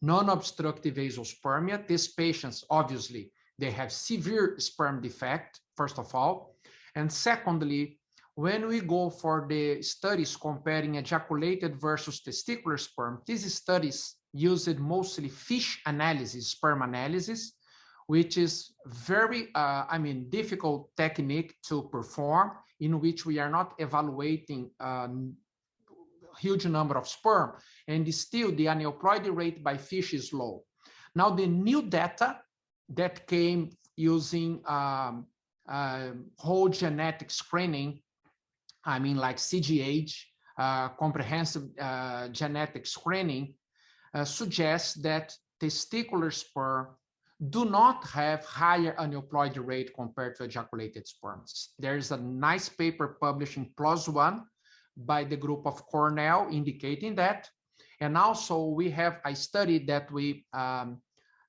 non-obstructive azoospermia. These patients, obviously, they have severe sperm defect, first of all. And secondly, when we go for the studies comparing ejaculated versus testicular sperm, these studies used mostly fish analysis, sperm analysis, which is very, difficult technique to perform, in which we are not evaluating huge number of sperm, and still the aneuploidy rate by fish is low. Now, the new data that came using whole genetic screening, like CGH, comprehensive genetic screening, suggests that testicular sperm do not have higher aneuploidy rate compared to ejaculated sperms. There's a nice paper published in PLOS ONE by the group of Cornell indicating that. And also we have a study that we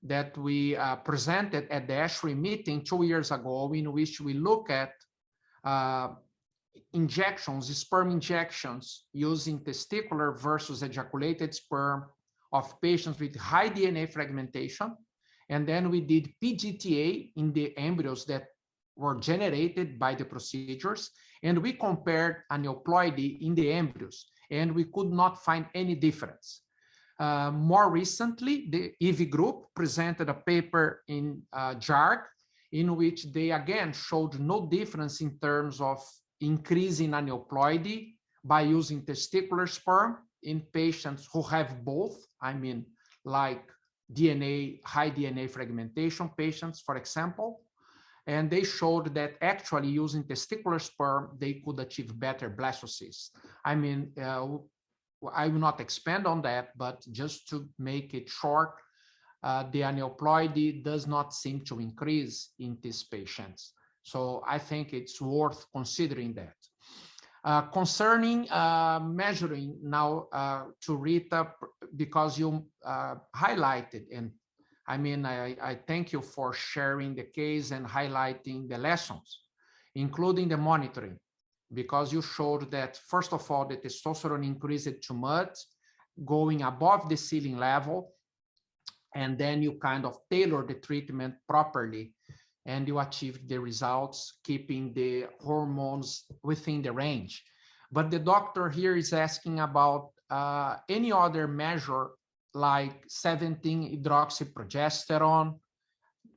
that we presented at the ASHRI meeting 2 years ago, in which we look at injections, sperm injections using testicular versus ejaculated sperm of patients with high DNA fragmentation. And then we did PGTA in the embryos that were generated by the procedures. And we compared aneuploidy in the embryos, and we could not find any difference. More recently, the EV group presented a paper in JARG, in which they again showed no difference in terms of increasing aneuploidy by using testicular sperm in patients who have both, I mean, like high DNA fragmentation patients, for example. And they showed that actually using testicular sperm, they could achieve better blastocysts. I mean, I will not expand on that, but just to make it short, the aneuploidy does not seem to increase in these patients. So I think it's worth considering that. Concerning measuring now to Rita, because you highlighted, and I mean, I thank you for sharing the case and highlighting the lessons, including the monitoring, because you showed that, first of all, the testosterone increased too much, going above the ceiling level, and then you kind of tailor the treatment properly, and you achieved the results, keeping the hormones within the range. But the doctor here is asking about any other measure like 17-hydroxyprogesterone,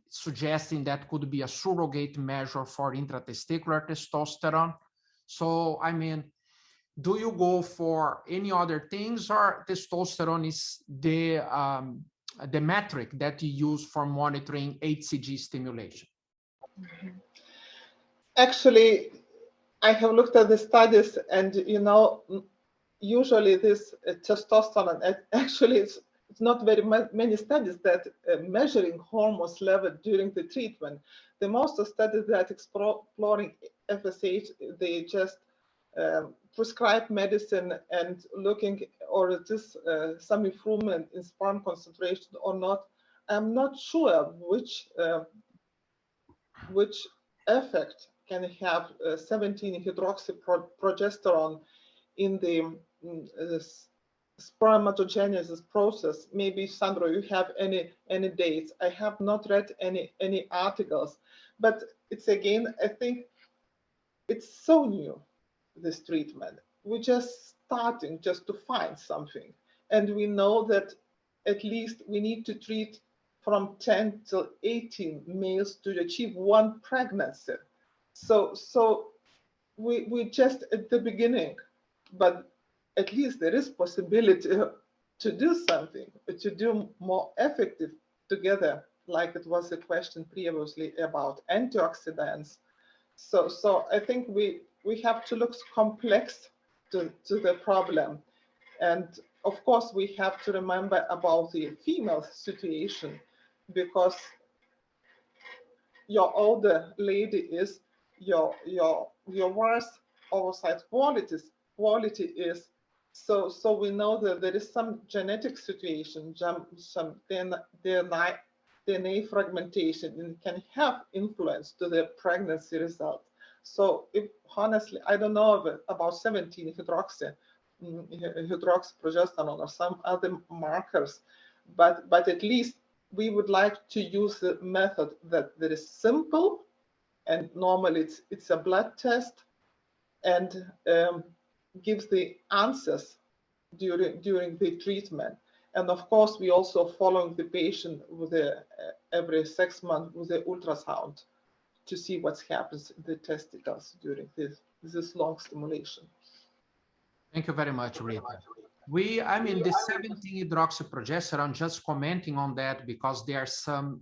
suggesting that could be a surrogate measure for intratesticular testosterone. So, I mean, do you go for any other things, or testosterone is the metric that you use for monitoring HCG stimulation? Actually, I have looked at the studies, and usually this testosterone, actually it's not very many studies that measuring hormones level during the treatment. The most of studies that exploring FSH, they just prescribe medicine and looking, or is this some improvement in sperm concentration or not. I'm not sure which effect can have 17-hydroxyprogesterone in the spermatogenesis process. Maybe Sandro, you have any dates? I have not read any articles, but it's again, I think it's so new, this treatment. We're just starting just to find something, and we know that at least we need to treat from 10 to 18 males to achieve one pregnancy. So we just at the beginning, but at least there is possibility to do something, to do more effective together, like it was a question previously about antioxidants. So I think we have to look complex to the problem. And of course, we have to remember about the female situation, because your older lady is, your worse oocyte quality is. So we know that there is some genetic situation, some DNA fragmentation, and can have influence to the pregnancy result. So if honestly, I don't know about 17-hydroxyprogesterone or some other markers, but at least we would like to use the method that is simple, and normally it's a blood test, and gives the answers during the treatment. And of course, we also following the patient with every 6 months with the ultrasound to see what happens in the testicles during this long stimulation. Thank you very much, Rita. I mean, the 17-hydroxyprogesterone, just commenting on that, because there are some,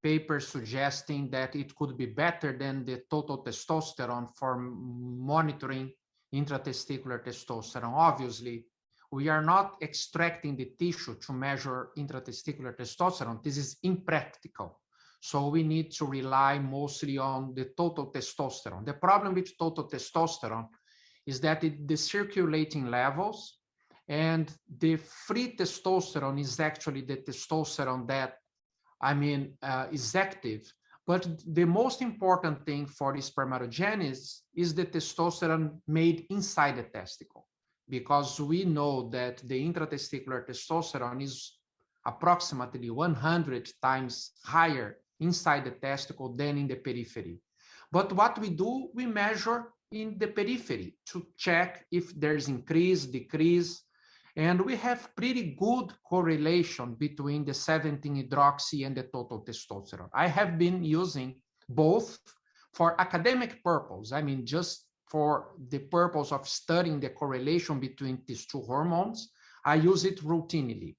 papers suggesting that it could be better than the total testosterone for monitoring intratesticular testosterone. Obviously, we are not extracting the tissue to measure intratesticular testosterone. This is impractical. So we need to rely mostly on the total testosterone. The problem with total testosterone is that the circulating levels, and the free testosterone is actually the testosterone that is active. But the most important thing for the spermatogenesis is the testosterone made inside the testicle, because we know that the intratesticular testosterone is approximately 100 times higher inside the testicle than in the periphery. But what we do, we measure in the periphery to check if there's increase, decrease, and we have pretty good correlation between the 17-hydroxy and the total testosterone. I have been using both for academic purpose. Just for the purpose of studying the correlation between these two hormones, I use it routinely.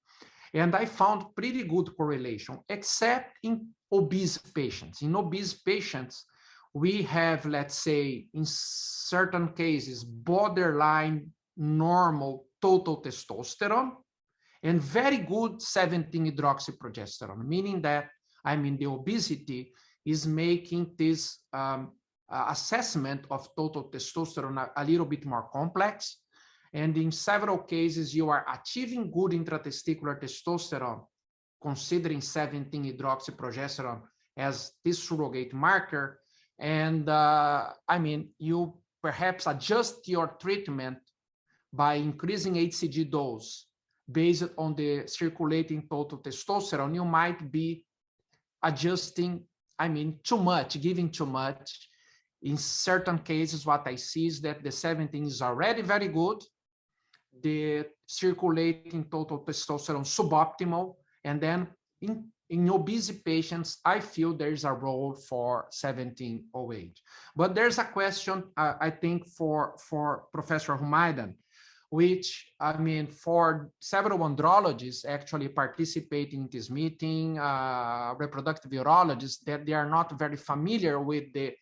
And I found pretty good correlation, except in obese patients. In obese patients, we have, let's say, in certain cases, borderline normal total testosterone and very good 17-hydroxyprogesterone, meaning that, the obesity is making this assessment of total testosterone a little bit more complex. And in several cases, you are achieving good intratesticular testosterone, considering 17-hydroxyprogesterone as this surrogate marker. And you perhaps adjust your treatment by increasing HCG dose based on the circulating total testosterone. You might be adjusting, too much, giving too much. In certain cases, what I see is that the 17 is already very good, the circulating total testosterone suboptimal, and then in obese patients, I feel there's a role for 1708. But there's a question, I think, for Professor Humaydan, which, for several andrologists actually participating in this meeting, reproductive urologists, that they are not very familiar with the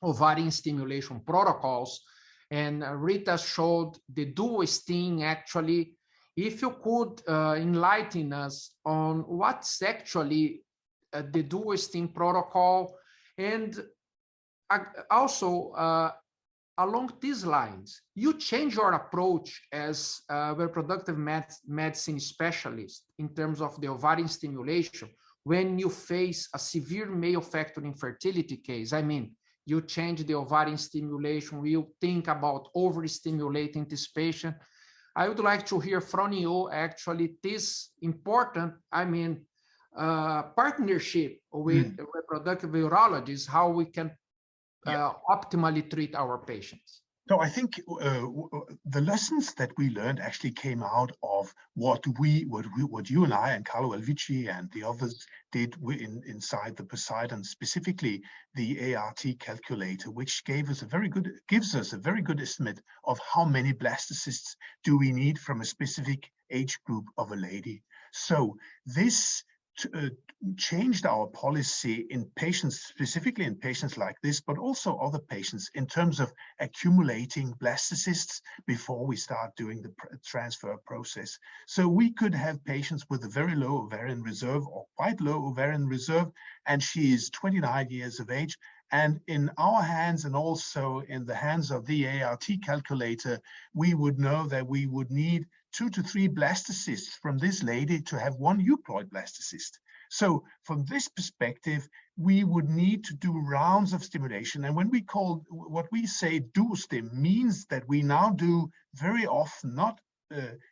ovarian stimulation protocols. And Rita showed the dual sting. Actually, if you could enlighten us on what's actually the dual sting protocol, and also along these lines, you change your approach as a reproductive medicine specialist in terms of the ovarian stimulation when you face a severe male factor infertility case. You change the ovarian stimulation, you think about overstimulating this patient. I would like to hear from you actually this important, partnership with reproductive urologists, how we can optimally treat our patients. So I think the lessons that we learned actually came out of what you and I and Carlo Alvici and the others did inside the Poseidon, specifically the ART calculator, which gives us a very good estimate of how many blastocysts do we need from a specific age group of a lady. So this changed our policy in patients, specifically in patients like this, but also other patients, in terms of accumulating blastocysts before we start doing the transfer process. So we could have patients with a very low ovarian reserve or quite low ovarian reserve, and she is 29 years of age. And in our hands, and also in the hands of the ART calculator, we would know that we would need 2 to 3 blastocysts from this lady to have 1 euploid blastocyst. So from this perspective, we would need to do rounds of stimulation. And when we call what we say dual stim, means that we now do very often,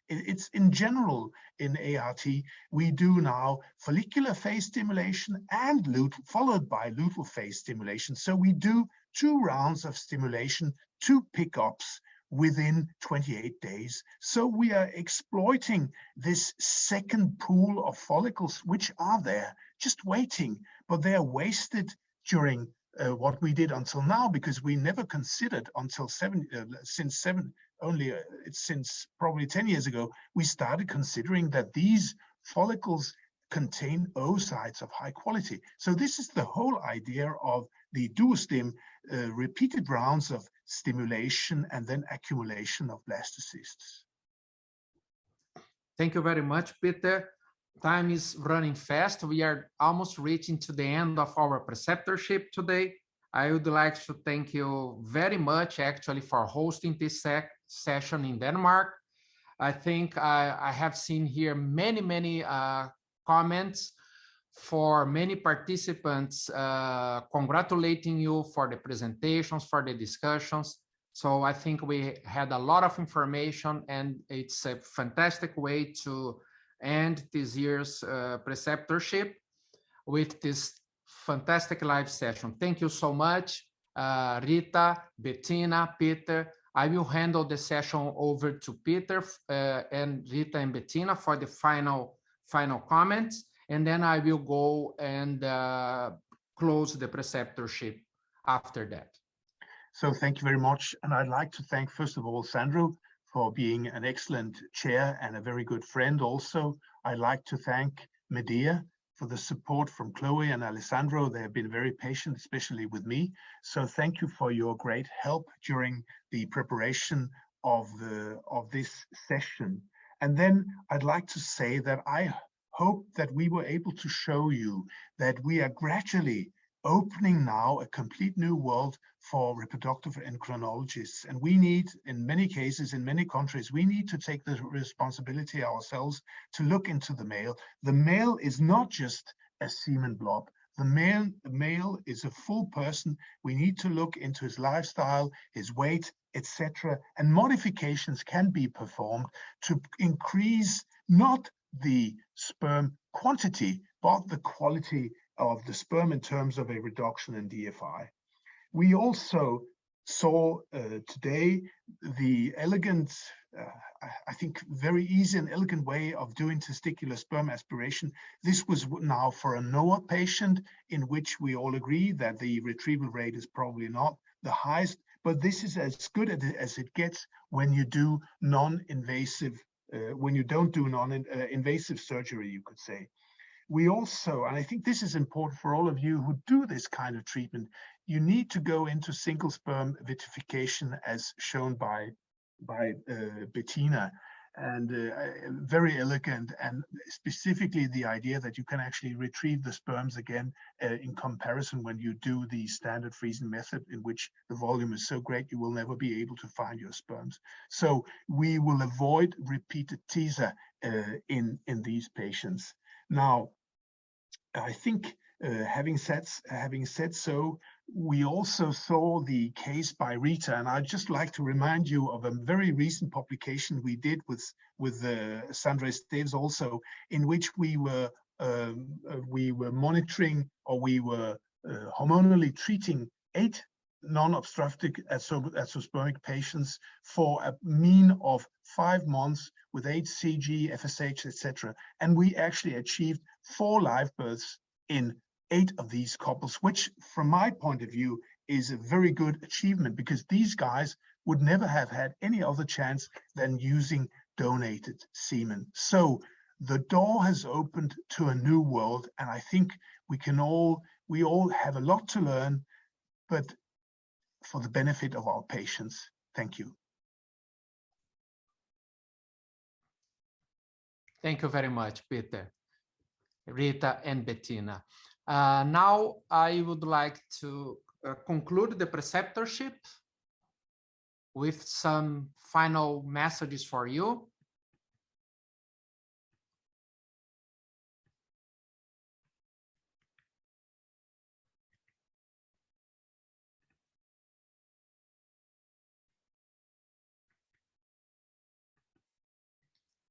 it's in general in ART, we do now follicular phase stimulation and luteal, followed by luteal phase stimulation. So we do 2 rounds of stimulation, 2 pickups within 28 days. So we are exploiting this second pool of follicles, which are there just waiting, but they are wasted during what we did until now, because we never considered until since probably 10 years ago, we started considering that these follicles contain oocytes of high quality. So this is the whole idea of the dual stim, repeated rounds of stimulation and then accumulation of blastocysts. Thank you very much, Peter. Time is running fast. We are almost reaching to the end of our preceptorship today. I would like to thank you very much actually for hosting this session in Denmark. I think I have seen here many comments for many participants congratulating you for the presentations, for the discussions. So I think we had a lot of information, and it's a fantastic way to end this year's preceptorship with this fantastic live session. Thank you so much, Rita, Bettina, Peter. I will handle the session over to Peter and Rita and Bettina for the final comments, and then I will go and close the preceptorship after that. So thank you very much. And I'd like to thank, first of all, Sandro for being an excellent chair and a very good friend also. I'd like to thank Medea for the support from Chloe and Alessandro. They have been very patient, especially with me. So thank you for your great help during the preparation of this session. And then I'd like to say that I hope that we were able to show you that we are gradually opening now a complete new world for reproductive endocrinologists. And we need, in many cases, in many countries, we need to take the responsibility ourselves to look into the male. The male is not just a semen blob. The male is a full person. We need to look into his lifestyle, his weight, etc. And modifications can be performed to increase not the sperm quantity, but the quality of the sperm in terms of a reduction in DFI. We also saw today the elegant, I think very easy and elegant way of doing testicular sperm aspiration. This was now for a NOA patient, in which we all agree that the retrieval rate is probably not the highest, but this is as good as it gets when you do non-invasive, when you don't do non-invasive surgery, you could say. We also, and I think this is important for all of you who do this kind of treatment, you need to go into single sperm vitrification as shown by Bettina, and very elegant, and specifically the idea that you can actually retrieve the sperms again in comparison when you do the standard freezing method, in which the volume is so great you will never be able to find your sperms. So we will avoid repeated teaser in these patients. Now, I think having said so, we also saw the case by Rita, and I'd just like to remind you of a very recent publication we did with Sandra Esteves also, in which we were monitoring, or we were hormonally treating 8 non-obstructive azoospermic patients for a mean of 5 months with HCG, FSH, etc. And we actually achieved 4 live births in 8 of these couples, which from my point of view is a very good achievement, because these guys would never have had any other chance than using donated semen. So the door has opened to a new world, and I think we all have a lot to learn, but for the benefit of our patients. Thank you. Thank you very much, Peter, Rita, and Bettina. Now I would like to conclude the preceptorship with some final messages for you.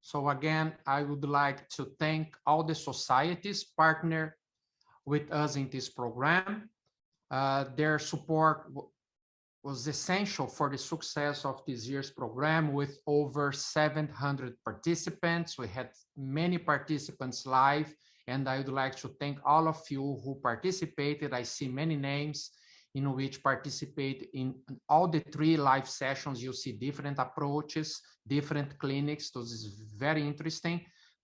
So again, I would like to thank all the societies partner with us in this program. Their support was essential for the success of this year's program, with over 700 participants. We had many participants live, and I would like to thank all of you who participated. I see many names in which participate in all the 3 live sessions. You see different approaches, different clinics. So this is very interesting.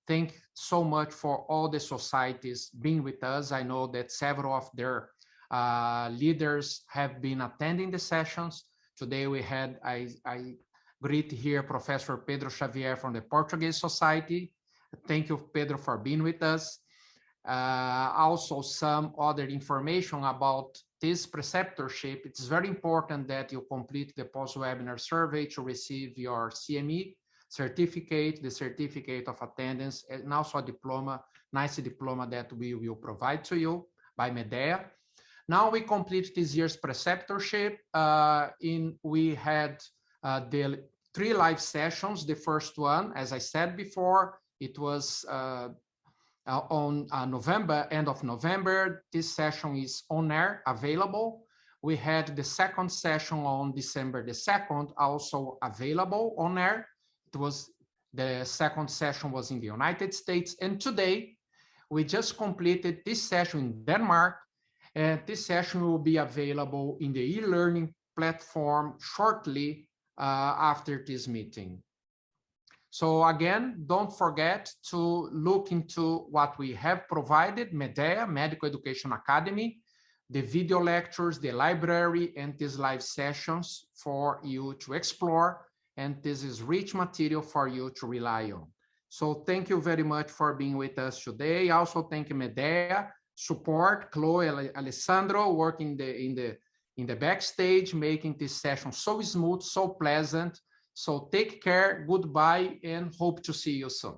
Thank so much for all the societies being with us. I know that several of their leaders have been attending the sessions. Today we had, I greet here Professor Pedro Xavier from the Portuguese Society. Thank you, Pedro, for being with us. Also some other information about this preceptorship. It's very important that you complete the post-webinar survey to receive your CME certificate, the certificate of attendance, and also a diploma, nice diploma that we will provide to you by Medea. Now we complete this year's preceptorship. We had the 3 live sessions. The first one, as I said before, it was on November, end of November. This session is on air, available. We had the second session on December the 2nd, also available on air. The second session was in the United States. And today, we just completed this session in Denmark. And this session will be available in the e-learning platform shortly after this meeting. So again, don't forget to look into what we have provided, Medea, Medical Education Academy, the video lectures, the library, and these live sessions for you to explore. And this is rich material for you to rely on. So thank you very much for being with us today. Also thank you, Medea, support, Chloe, Alessandro, working in the backstage, making this session so smooth, so pleasant. So take care, goodbye, and hope to see you soon.